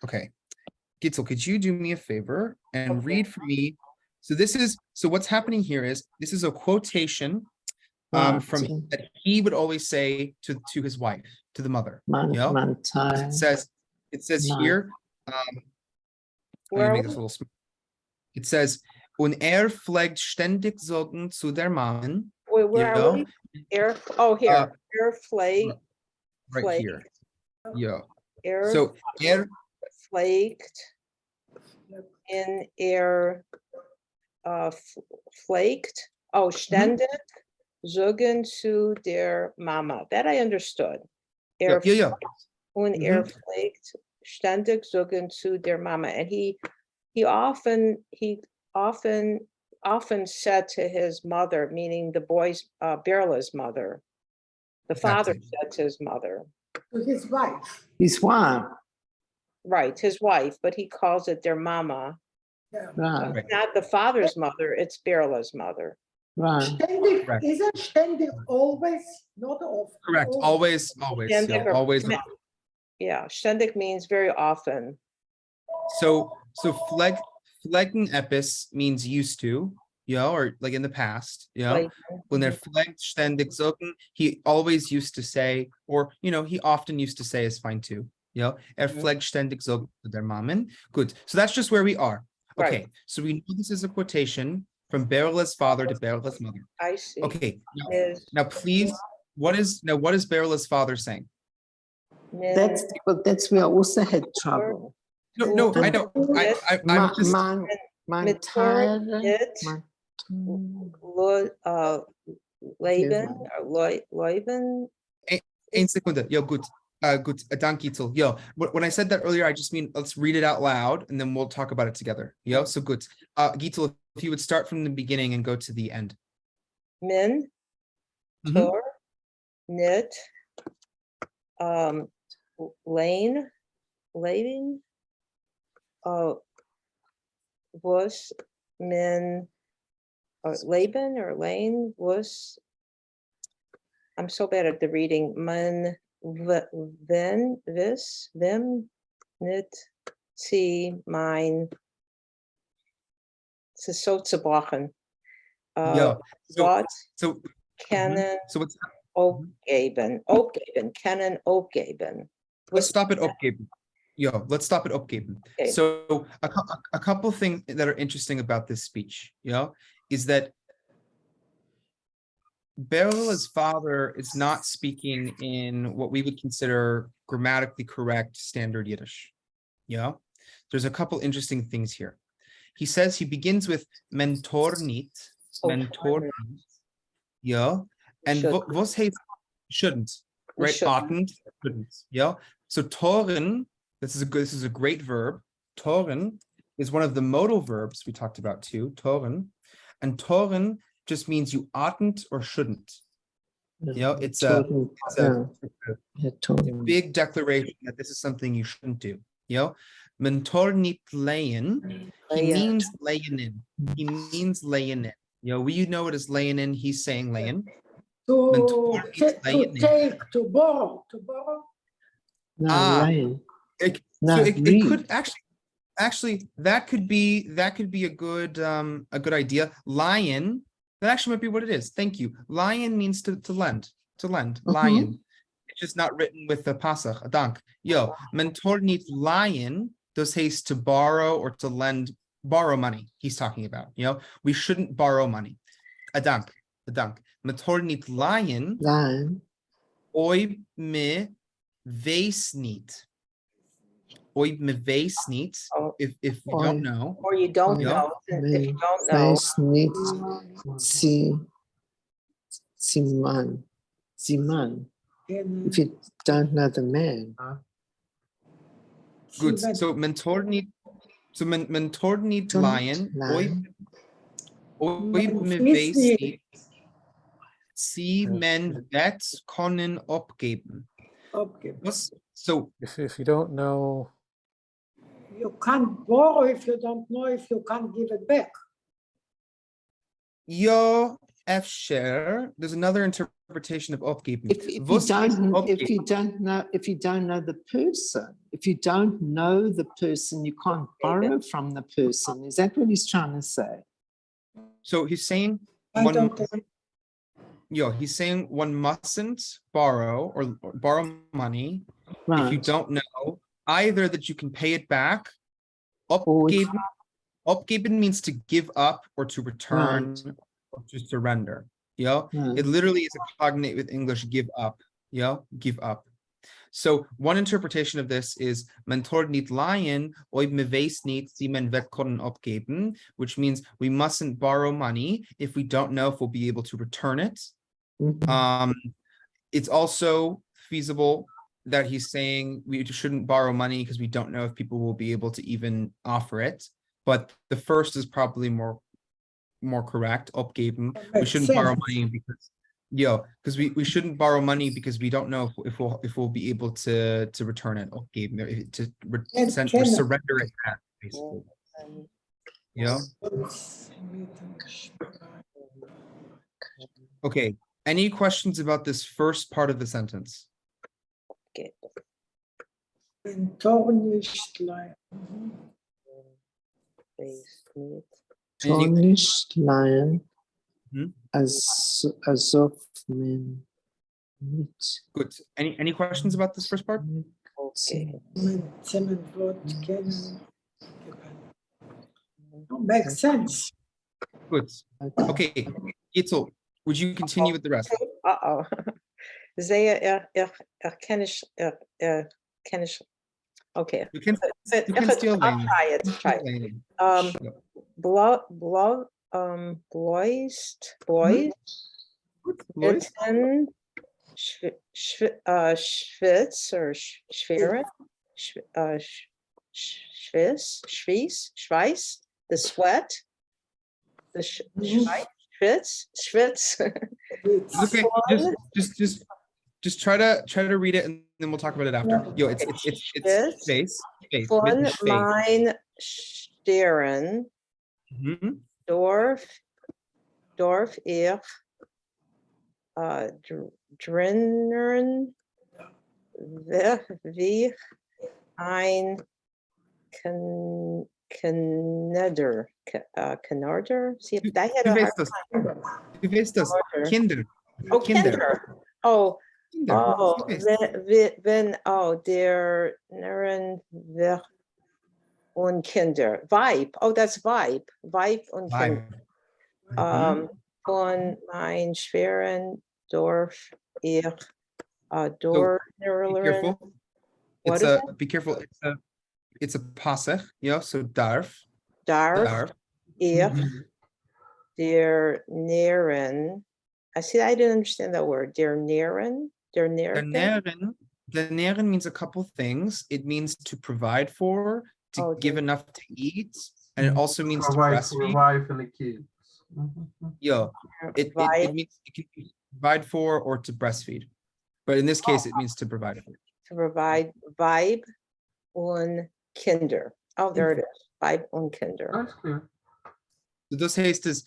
Okay. Gittel, could you do me a favor and read for me? So what's happening here is this is a quotation from that he would always say to his wife, to the mother. It says here, make this a little small. It says, und pflegt ständig Sorgen zu der Mann. Where are we? Here. Pflegt. Right here. Yeah. So pflegt in pflegt. Ständig Sorgen zu der Mama. That I understood. Und pflegt ständig Sorgen zu der Mama. And he often said to his mother, meaning the boy's Berele's mother, the father said to his mother. To his wife. His wife. Right, his wife, but he calls it their mama. Yeah. Right. It's not the father's mother, it's Berele's mother. Right. Ständig, isn't ständig always, not often? Correct, always. Ständig Yeah, always. Yeah, ständig means very often. So pflegen epis means used to, or like in the past, when they're pflegt ständig Sorgen, he always used to say, or he often used to say is fine too. Pflegt ständig Sorgen zu der Mammen. Good. So that's just where we are. Okay. So we know this is a quotation from Berele's father to Berele's mother. I see. Okay. Now please, what is Berele's father saying? That's where I also had trouble. No, I don't. I'm just. Leuben. Ein Sekunde. Yo, good. Good. Danke, Gittel. Yo, when I said that earlier, I just mean let's read it out loud and then we'll talk about it together. Yo, so good. Gittel, if you would start from the beginning and go to the end. Min, Tor, Nit, Lane, was min Laban or Lane was. I'm so bad at the reading. Man vim nit zi mein. Es ist so zerbrochen. So kennen what's opgeben, kennen opgeben. Let's stop at opgeben. Let's stop at opgeben. Okay. So a couple things that are interesting about this speech, is that Berele's father is not speaking in what we would consider grammatically correct standard Yiddish. There's a couple interesting things here. He says he begins with mentornit, and was heißt shouldn't, right? Oughtn't, shouldn't. So toren, this is a great verb. Toren is one of the modal verbs we talked about too, toren. And toren just means you oughtn't or shouldn't. It's a big declaration that this is something you shouldn't do. Mentor nit layin, he means layin in. He means layin in. We know it as layin in, he's saying layin. To take, to borrow. It could actually that could be a good idea. Lion, that actually might be what it is. Thank you. Lion means to lend. Lion. It's just not written with the pasach. Dank. Mentor nit lion. Does haste to borrow or to lend borrow money. He's talking about, we shouldn't borrow money. Adank. Metol nit lion. Lion. Oy me veis nit. Oy me veis nit. If you don't know. Or you don't know. If you don't know. Veis nit. Ziman. If you don't know the man. Good. So mentor nit lion. Oy me veis nit. Sie men vet können opgeben. So if you don't know, You can't borrow if you don't know if you can't give it back. yo Eyshe, there's another interpretation of opgeben. If you don't know the person, if you don't know the person, you can't borrow from the person. Is that what he's trying to say? So he's saying he's saying one mustn't borrow or borrow money if you don't know either that you can pay it back. Opgeben means to give up or to return or to surrender. It literally is a cognate with English give up. Give up. So one interpretation of this is mentor nit lion oib me veis nit sie men vet können opgeben, which means we mustn't borrow money if we don't know if we'll be able to return it. It's also feasible that he's saying we shouldn't borrow money because we don't know if people will be able to even offer it. But the first is probably more correct. Opgeben. We shouldn't borrow money because we shouldn't borrow money because we don't know if we'll be able to return it. Opgeben, to surrender it back, basically. Okay. Any questions about this first part of the sentence? Mentor nicht lion. Tarnished lion as of men. Good. Any questions about this first part? Makes sense. Good. Okay. Yitzel, would you continue with the rest? Okay. You can still I'll try it. Schwitz or Schweren, Schweiß, the sweat, the Schwitz. Okay, just try to read it and then we'll talk about it after. It's space. Von mein Stern, Dorf ich drinnen wie ein Kanadier. See if I had a hard time. Du weißt das. Kinder. Oh, Kinder. Der Neren und Kinder. Vibe. Oh, that's Vibe. Vibe und Kinder. Von mein schweren Dorf ich Be careful. It's a pasach, so darf ich der Neren. I didn't understand that word. Der Neren. The neren means a couple things. It means to provide for, to give enough to eat, and it also means to breastfeed. Provide for the kids. It means it can provide for or to breastfeed, but in this case, it means to provide for. To provide Weib und Kinder. Oh, there it is. Weib und Kinder. That's clear. So das heißt es,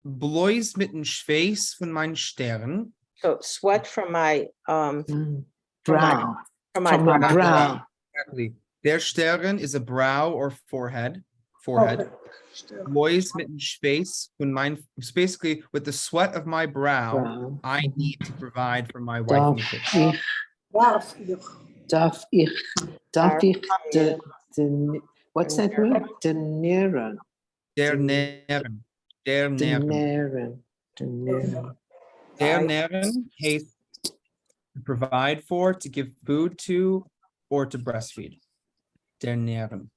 bloß mit dem Schweiß von meinen Sternen. So sweat from my brow. From my brow. Exactly. Der Stern is a brow or forehead. Bloß mit dem Schweiß von mein. It's basically with the sweat of my brow, I need to provide for my wife and kids. Darf ich What's that word? Deneren. Der Neren. Der Neren. Deneren. Der Neren heet to provide for, to give food to, or to breastfeed. Der Neren.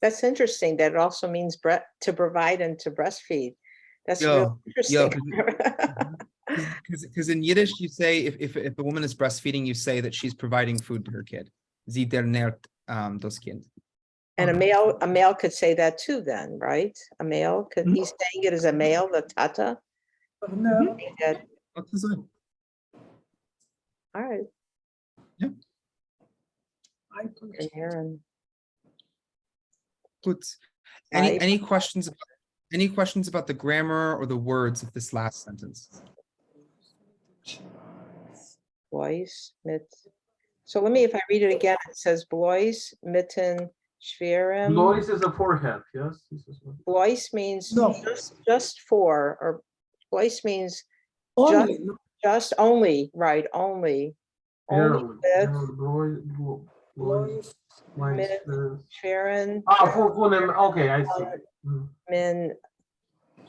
That's interesting. That it also means to provide and to breastfeed. That's Yeah, really interesting. Because in Yiddish, you say if a woman is breastfeeding, you say that she's providing food to her kid. Sie ernährt das Kind. And a male could say that too then, right? A male, could he's saying it as a male, the tata? No. What is it? All right. Yeah. And Aaron. Good. Right. Any questions about the grammar or the words of this last sentence? Boys, mit. So let me, if I read it again, it says boys, mitten, schwerem. Lois is a forehead, yes? This is what- Boys means No. just for, or boys means Only. just only, right, only. Only Berele, with Lois, mit, schweren, for them, okay, I see. min,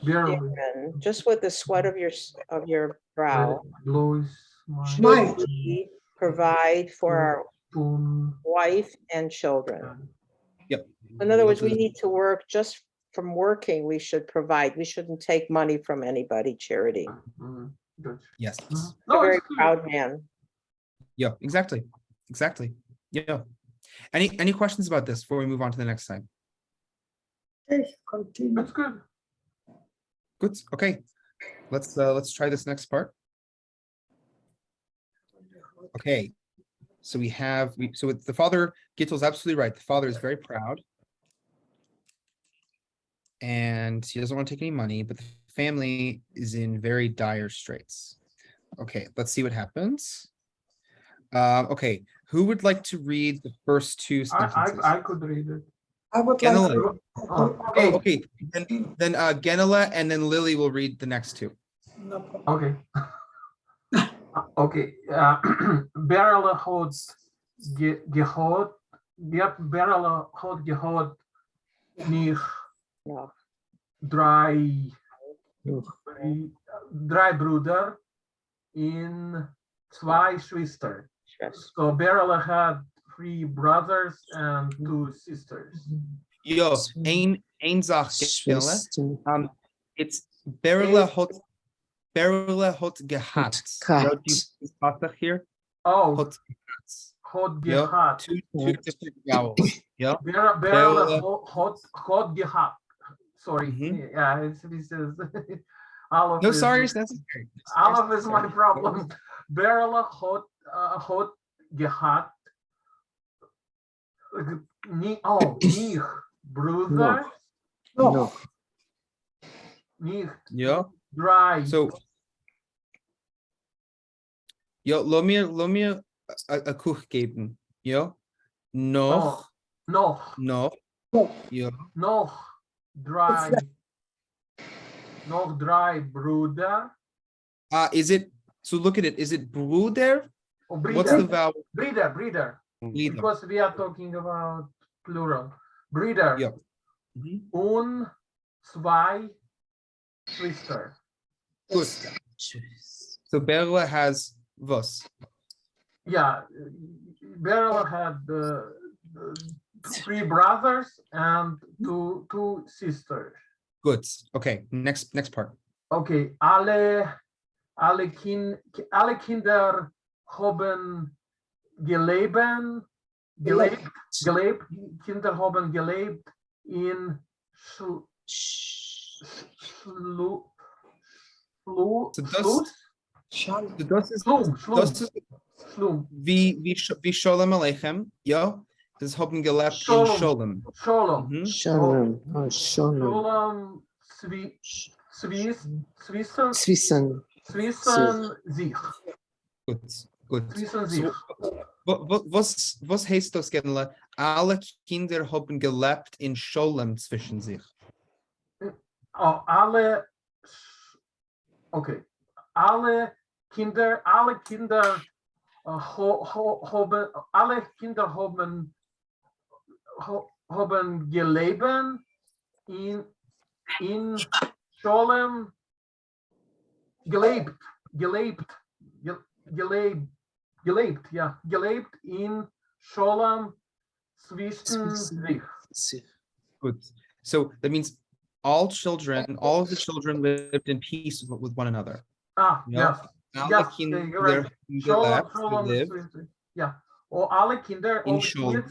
Berele, schweren, just with the sweat of your brow. Lois, Might. We provide for our Tun, wife and children. Yep. In other words, we need to work just from working. We should provide. We shouldn't take money from anybody. Charity. good. Yes. A No, very it's clear. proud man. Yeah, exactly. Yeah. Any questions about this before we move on to the next slide? Continue. That's good. Good. Okay. Let's try this next part. Okay. So with the father, Gittel's absolutely right. The father is very proud. And he doesn't want to take any money, but the family is in very dire straits. Okay, let's see what happens. Okay, who would like to read the first two sentences? I could read it. I would like Genele. to. Okay. Okay, then Genele and then Lily will read the next two. No problem. Okay. Okay. Berele had gehad, Berele had gehad nicht No. drei Brüder in zwei Schwestern. Stress. So Berele had 3 brothers and 2 sisters. Jo, ein Sach Genele. Schwester. It's Berele hat gehabt. Gehabt. Do you see Vater here? Oh, Hat had Yeah. gehad. Two different vowels. Yeah. Berele had gehad. Sorry. Mhm. Yeah, this is Aleph No, is- sorry, it's necessary. Aleph is my problem. Berele had gehad. Nicht Brüder, No. nicht Yeah. drei. So, ja, lass mir a Kuch geben. Ja. Noch, noch ja. drei Brüder. Is it, so look at it, is it Bruder? Oh, What's the vowel? Brüder. Brüder. Because we are talking about plural. Brüder. Ja. Mhm. Und 2 Schwestern. Good. So Berele has was? Yeah, Berele had 3 brothers and two sisters. Good. Okay, next part. Okay, alle Kinder haben gelebt. Kinder haben gelebt in So das ist Slum. wie Sholem Aleichem, ja. Das haben gelebt in Sholem. Shalom. Mhm. Shalom. Oh, Shalom. Swissen sich. Gut. Swissen sich. Was heißt das, Genele? Alle Kinder haben gelebt in Sholem zwischen sich. Oh, alle Kinder haben haben geleben in Scholem, gelebt in Scholem zwischen sich. Good. So that means all of the children lived in peace with one another. Yes. Alle Yes, Kinder you're right. lived Ja. Und alle Kinder in und Scholem.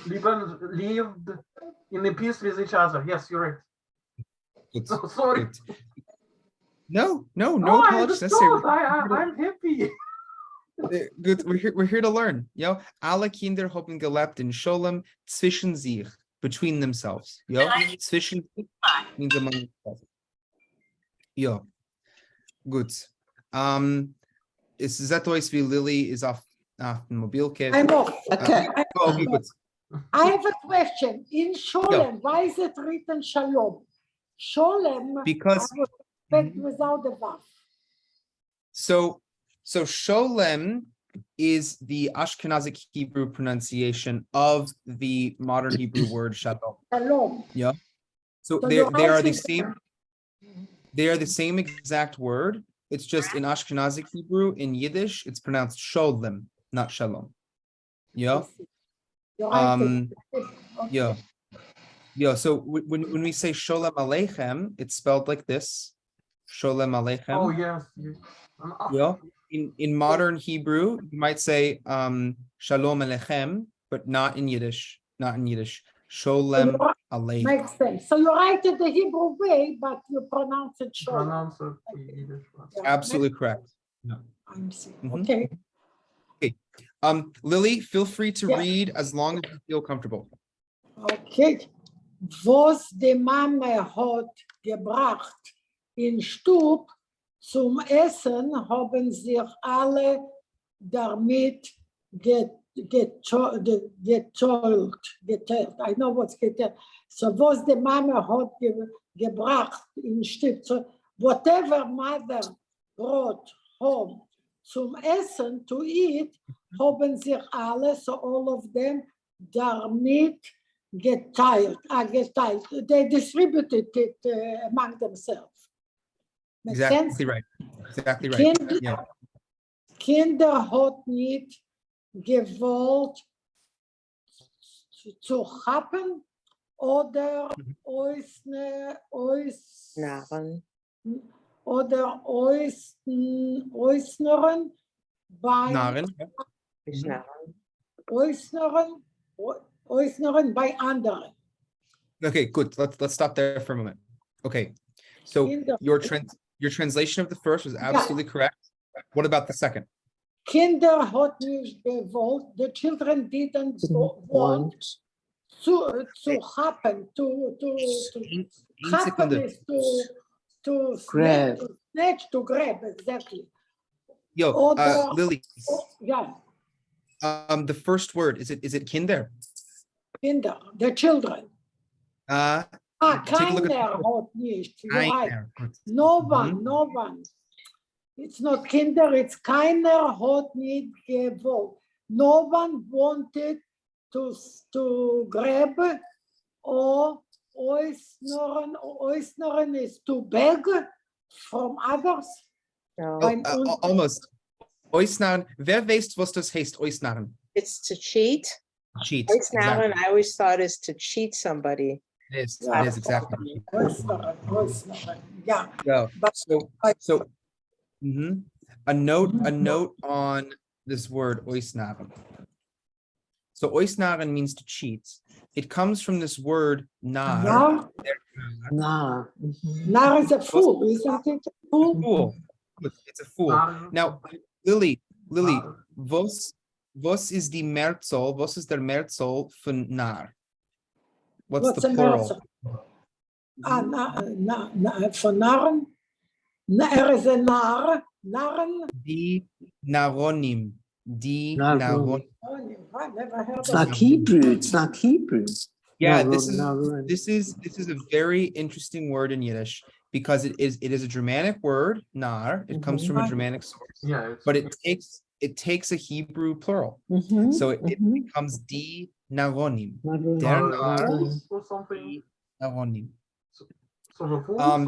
lived in the peace with each other. Yes, you're right. Good. Oh, sorry. Good. No I apologies necessary. understood. I'm happy. Good. We're here to learn. Alle Kinder haben gelebt in Scholem zwischen sich, between themselves. Zwischen means among themselves. Good. Is that always wie Lily is off the mobile kit? I'm off. Okay. Okay, good. I have a question. In Sholem, why is it written Shalom? Sholem, Because I would expect without the Vav. so Sholem is the Ashkenazic Hebrew pronunciation of the modern Hebrew word Shalom. Shalom. So So they you're are the writing- same. They are the same exact word. It's just in Ashkenazic Hebrew, in Yiddish, it's pronounced Sholem, not Shalom. You're writing. So when we say Sholem Aleichem, it's spelled like this. Sholem Aleichem. Oh, yes. In modern Hebrew, you might say Shalom Aleichem, but not in Yiddish. Sholem Aleichem. Makes sense. So you write it the Hebrew way, but you pronounce it Sholem. Pronounce it Yiddish. Absolutely correct. I'm seeing. Mhm. Okay. Lily, feel free to Yeah. read as long as you feel comfortable. Okay. Was die Mama hat gebracht in Stub zum Essen, haben sich alle damit geteilt. I know what's geteilt. So was die Mama hat gebracht in Stub, so whatever mother brought home zum Essen to eat, haben sich alle, so all of them, damit geteilt. They distributed it among themselves. Makes sense? Exactly right. Kinder hat nicht gewollt zu haben oder äußern bei äußern bei anderen. Okay, good. Let's stop there for a moment. Okay, so your translation of the first was absolutely correct. What about the second? Kinder hat nicht gewollt, the children didn't want to happen, to happen is to grab. Snatch, to grab, exactly. Lily, Yeah, the first word, is it kinder? Kinder, the children. Take a look at Keiner hat nicht. You're right. Kinder. No one. It's not Kinder, it's keiner hat nicht gewollt. No one wanted to grab or äußern is to beg from others. Almost. Oisnaren. Wer weiß, was das heißt, oisnaren? It's to cheat. Cheat. Oisnaren, I always thought is to cheat somebody. It is exactly. Äußern, yeah. So a note on this word oisnaren. So oisnaren means to cheat. It comes from this word nar. Nah. Nar is a fool, isn't it? Fool. It's a fool. Now, Lily, was is the Mehrzahl? Was is der Mehrzahl von nar? What's the plural? Von Narren? Is a Nar. Narren? Die Naronim. I never heard It's of like Hebrew. Yeah, Narun. this is a very interesting word in Yiddish because it is a Germanic word, nar. It comes from a Germanic source, Yeah, but it it takes a Hebrew plural. Mhm, So it mhm. becomes di naronim. Naronim. Der Uh, nar fools or something. di naronim. So the fools. Um,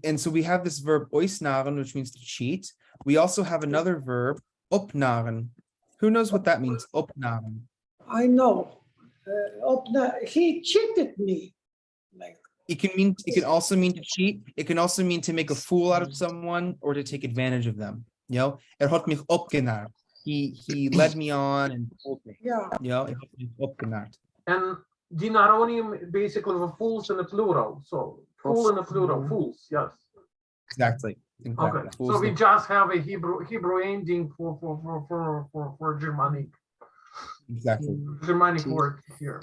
And so we have this verb oisnaren, which means to cheat. We also have another verb, opnaren. Who knows what that means? Opnaren. I know. He cheated me. Like, It can also mean to cheat. It can also mean to make a fool out of someone or to take advantage of them. You know, hat mich opgenart. He led me on and told me. yeah. You know, hat mich opgenart. And dinaronim basically the fools in the plural. So fool in the plural, fools, yes. Exactly. Okay. So we just have a Hebrew ending for Germanic. Exactly. Germanic word here.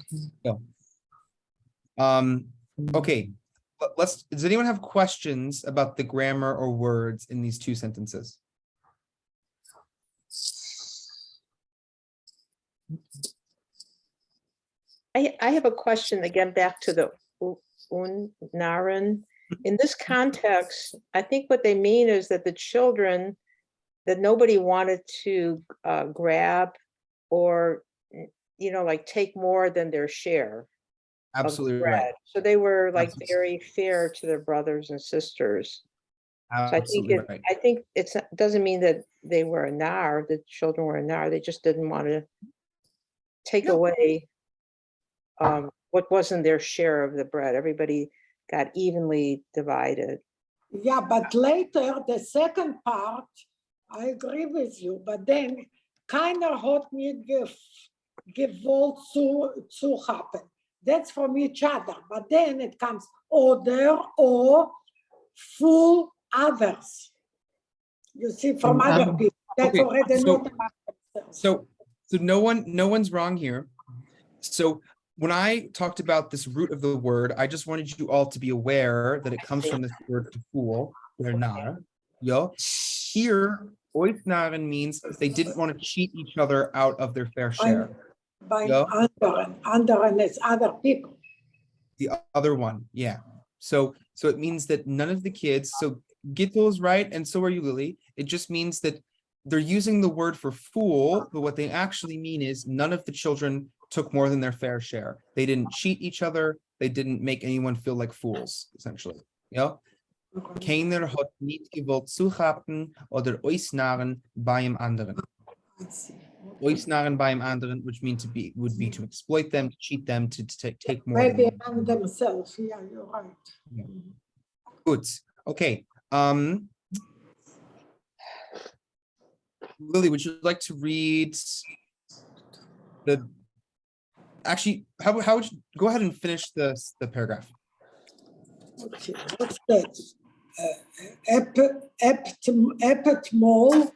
Okay. Does anyone have questions about the grammar or words in these two sentences? I have a question again back to the Unaren. In this context, I think what they mean is that the children, that nobody wanted to grab or, like take more than their share. Absolutely of bread. right. So they were like Absolutely. very fair to their brothers and sisters. So Absolutely right. I think it doesn't mean that they were a nar, the children were a nar. They just didn't want to take away what wasn't their share of the bread. Everybody got evenly divided. Yeah, but later, the second part, I agree with you, but then keiner hat mir gewollt zu haben. That's from each other, but then it comes oder or full others. You see, from other people. That's okay, already not about themselves. So no one's wrong here. So when I talked about this root of the word, I just wanted you all to be aware that it comes from this word to fool, nar. Here, oisnaren means they didn't want to cheat each other out of their fair share. By anderen is other people. The other one, yeah. So it means that none of the kids, so Gittel is right, and so are you, Lily. It just means that they're using the word for fool, but what they actually mean is none of the children took more than their fair share. They didn't cheat each other. They didn't make anyone feel like fools, essentially. Yeah. Keiner hat nicht gewollt zuhaben oder oisnaren beim anderen. Oisnaren beim anderen, which means would be to exploit them, to cheat them, to take more. Maybe among themselves. Yeah, you're right. Yeah. Good. Okay. Lily, would you like to read the? Actually, how would you go ahead and finish the paragraph? Okay, what's that? Epitmol,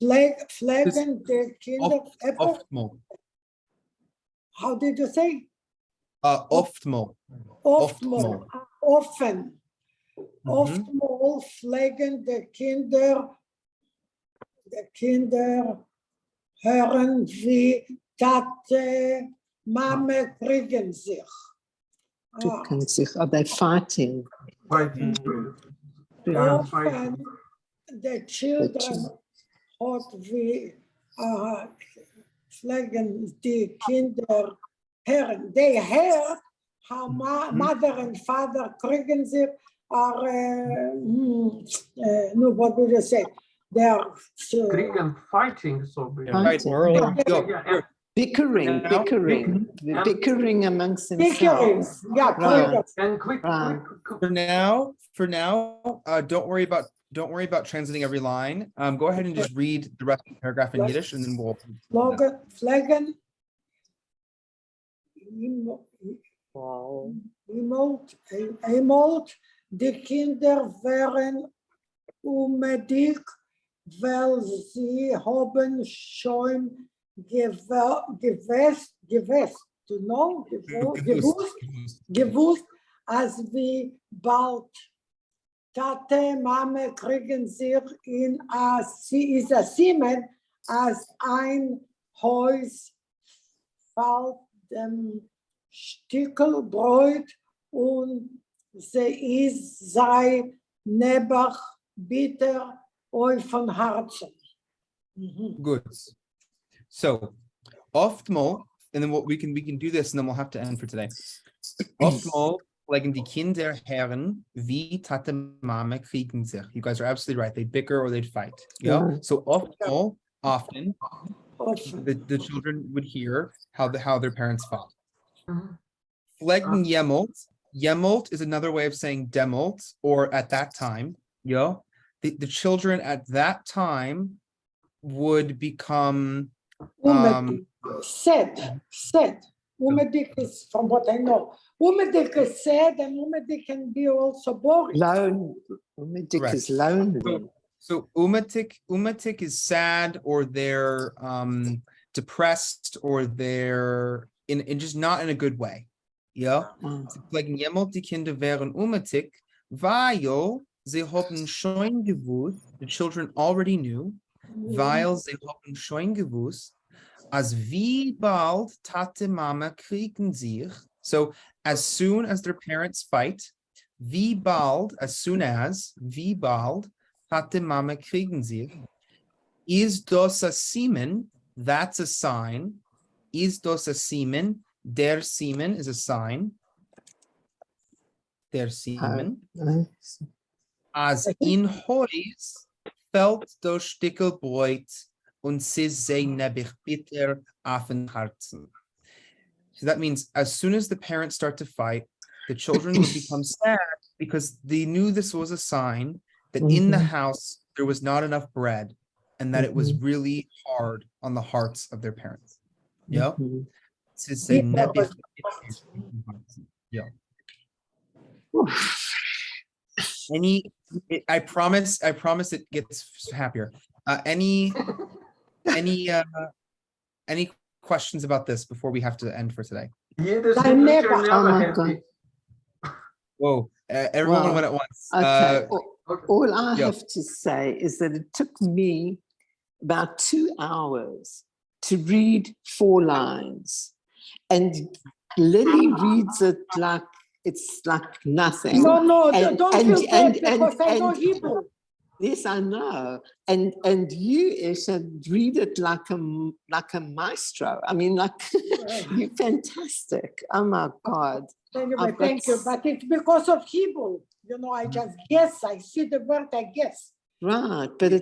flaggen the kinder. Oftmol. How did you say? Oftmol. Oftmol. Often. Oftmol flaggen the Kinder hören wie Tate, Mame kriegen sich. Drücken sich. Are they fighting? Fighting. Often the children hat wie flaggen die Kinder hören. They heard how mother and father kriegen sich are, no, what would you say? They are Kriegen, fighting, so Bickering amongst themselves. Yeah, Right. And quick. For now, don't worry about translating every line. Go ahead and just read the rest of the paragraph in Yiddish, and then we'll. Flaggen. Emote, die Kinder wären unbedingt, weil sie haben schon gewusst, als wie bald Tate, Mame kriegen sich in a Simen, als ein Haus fällt dem Stückel Brot und sei nebach bitter und von Herzen. Good. So, oftmal, and then what we can do this, and then we'll have to end for today. Oftmal legen die Kinder Herren wie Tate Mama kriegen sich. You guys are absolutely right. They bicker or they'd fight. Yeah. So often, the children would hear how their parents fought. Flegen Jemolt. Jemolt is another way of saying demolt, or at that time. Yeah. The children at that time would become sad. Umedik is, from what I know, umedik is sad, and umedik can be also boring. Umedik is lonely. So umetik is sad, or they're depressed, or they're in just not in a good way. Yeah. Like jemals die Kinder wären umetik, weil sie haben schon gewusst, the children already knew, weil sie haben schon gewusst, as wie bald Tate Mama kriegen sich. So as soon as their parents fight, wie bald, wie bald Tate Mama kriegen sich. Is das a Siemen? That's a sign. Is das a Siemen? Der Siemen is a sign. Der Siemen. As in Heus fällt das Stückel Bräut und sie sehen nebich bitter auf den Herzen. So that means as soon as the parents start to fight, the children would become sad because they knew this was a sign that in the house there was not enough bread and that it was really hard on the hearts of their parents. Yeah. Sie sehen nebich bitter auf den Herzen. Yeah. I promise it gets happier. Any questions about this before we have to end for today? Whoa, everyone went at once. Okay. All I have to say is that it took me about 2 hours to read 4 lines, and Lily reads it like it's like nothing. No, don't feel bad because I know Hebrew. Yes, I know. And you, Eyshe, read it like a maestro. I mean, like, you're fantastic. Oh my God. Anyway, thank you. But it's because of Hebrew. You know, I just guess. I see the word, I guess. Right, but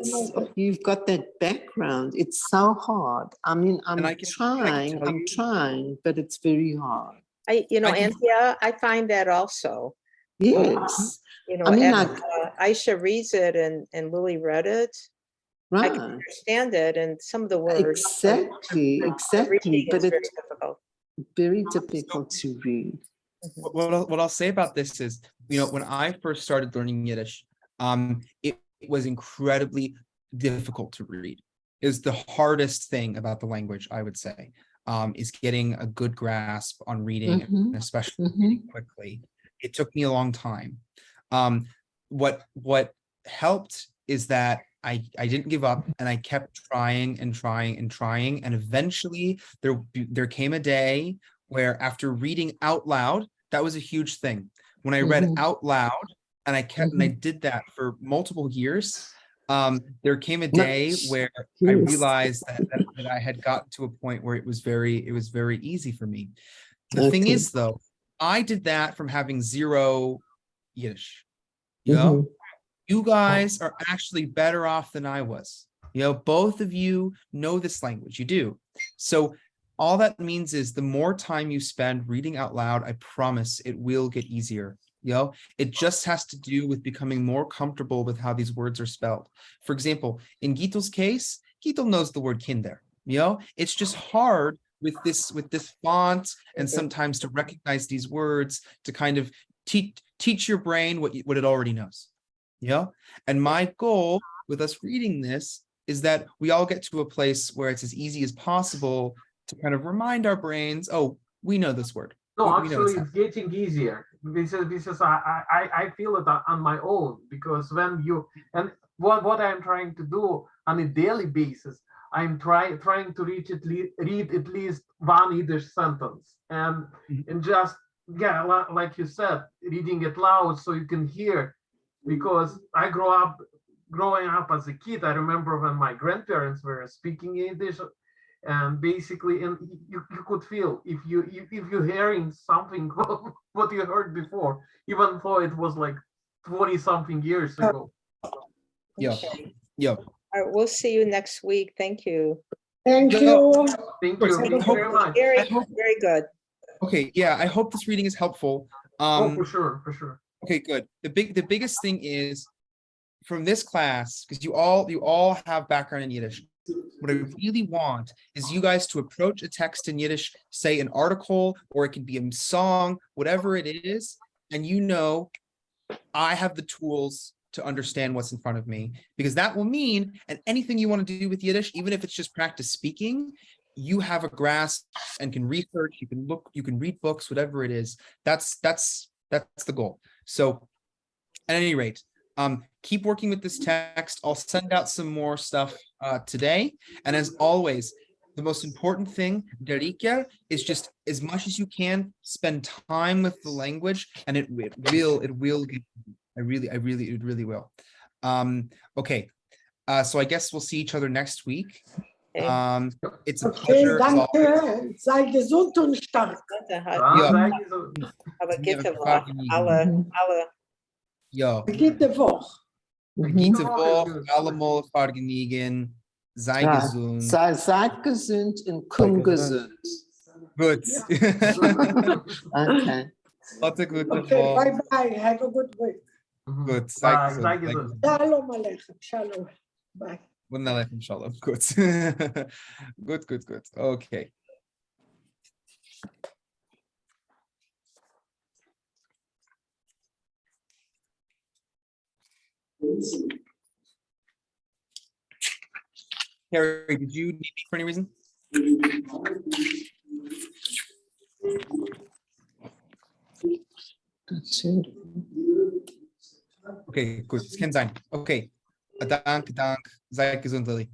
you've got that background. It's so hard. I mean, I'm trying, but it's very hard. Anthea, I find that also. Yes. I mean, Eyshe reads it and Lily read it. Right. I can understand it, and some of the words. Exactly. But it's very difficult. Very difficult to read. What I'll say about this is, when I first started learning Yiddish, it was incredibly difficult to read. It was the hardest thing about the language, I would say, is getting a good grasp on reading, and especially reading quickly. It took me a long time. What helped is that I didn't give up, and I kept trying, and eventually there came a day where, after reading out loud, that was a huge thing. When I read out loud, and I did that for multiple years, there came a day where I realized that I had gotten to a point where it was very easy for me. The thing is, though, I did that from having 0 Yiddish. You guys are actually better off than I was. Both of you know this language. You do. So all that means is the more time you spend reading out loud, I promise it will get easier. It just has to do with becoming more comfortable with how these words are spelled. For example, in Gitel's case, Gitel knows the word kinder. It's just hard with this font, and sometimes to recognize these words, to kind of teach your brain what it already knows. And my goal with us reading this is that we all get to a place where it's as easy as possible to kind of remind our brains, oh, we know this word. No, actually, it's getting easier. This is I feel it on my own, because when you, and what I'm trying to do on a daily basis, I'm trying to read at least one Yiddish sentence, and just like you said, reading it loud so you can hear, because I grew up growing up as a kid, I remember when my grandparents were speaking Yiddish, and basically, and you could feel if you're hearing something what you heard before, even though it was like 20 something years ago. Yeah. Okay. Yeah. All right, we'll see you next week. Thank you. Thank Yeah. you. Thank you. Thank you very much. Very, I hope- very good. Okay, yeah, I hope this reading is helpful. Oh, for sure, for sure. Okay, good. The biggest thing is from this class, because you all have background in Yiddish. What I really want is you guys to approach a text in Yiddish, say an article, or it can be a song, whatever it is, and you know, I have the tools to understand what's in front of me, because that will mean, and anything you want to do with Yiddish, even if it's just practice speaking, you have a grasp and can research, you can look, you can read books, whatever it is. That's the goal. So at any rate, keep working with this text. I'll send out some more stuff today. And as always, the most important thing, Berele, is just as much as you can spend time with the language, and it will get, it really will. Okay. So I guess we'll see each other next week. It's a Okay, pleasure. As always. danke. Sei gesund und stark. Thank you so much. Aber Ja, gute gefragt Woche. nie. Alle. Ja, Gute Woche. gute Woche, allemal vergnügen, sei Ja, gesund. seid gesund und komm gesund. Gut. Okay. Warte, gute Okay, Woche. bye-bye. Have a good week. Gut, sei Bye, gesund. sei sei gesund. gesund. Shalom Aleichem. Shalom. Bye. Wunderlich, Shalom. Gut. Gut. Okay. Harry, did you need me for any reason? That's it. Okay, gut. Es kann sein. Okay. Dank. Sei gesund, Lily.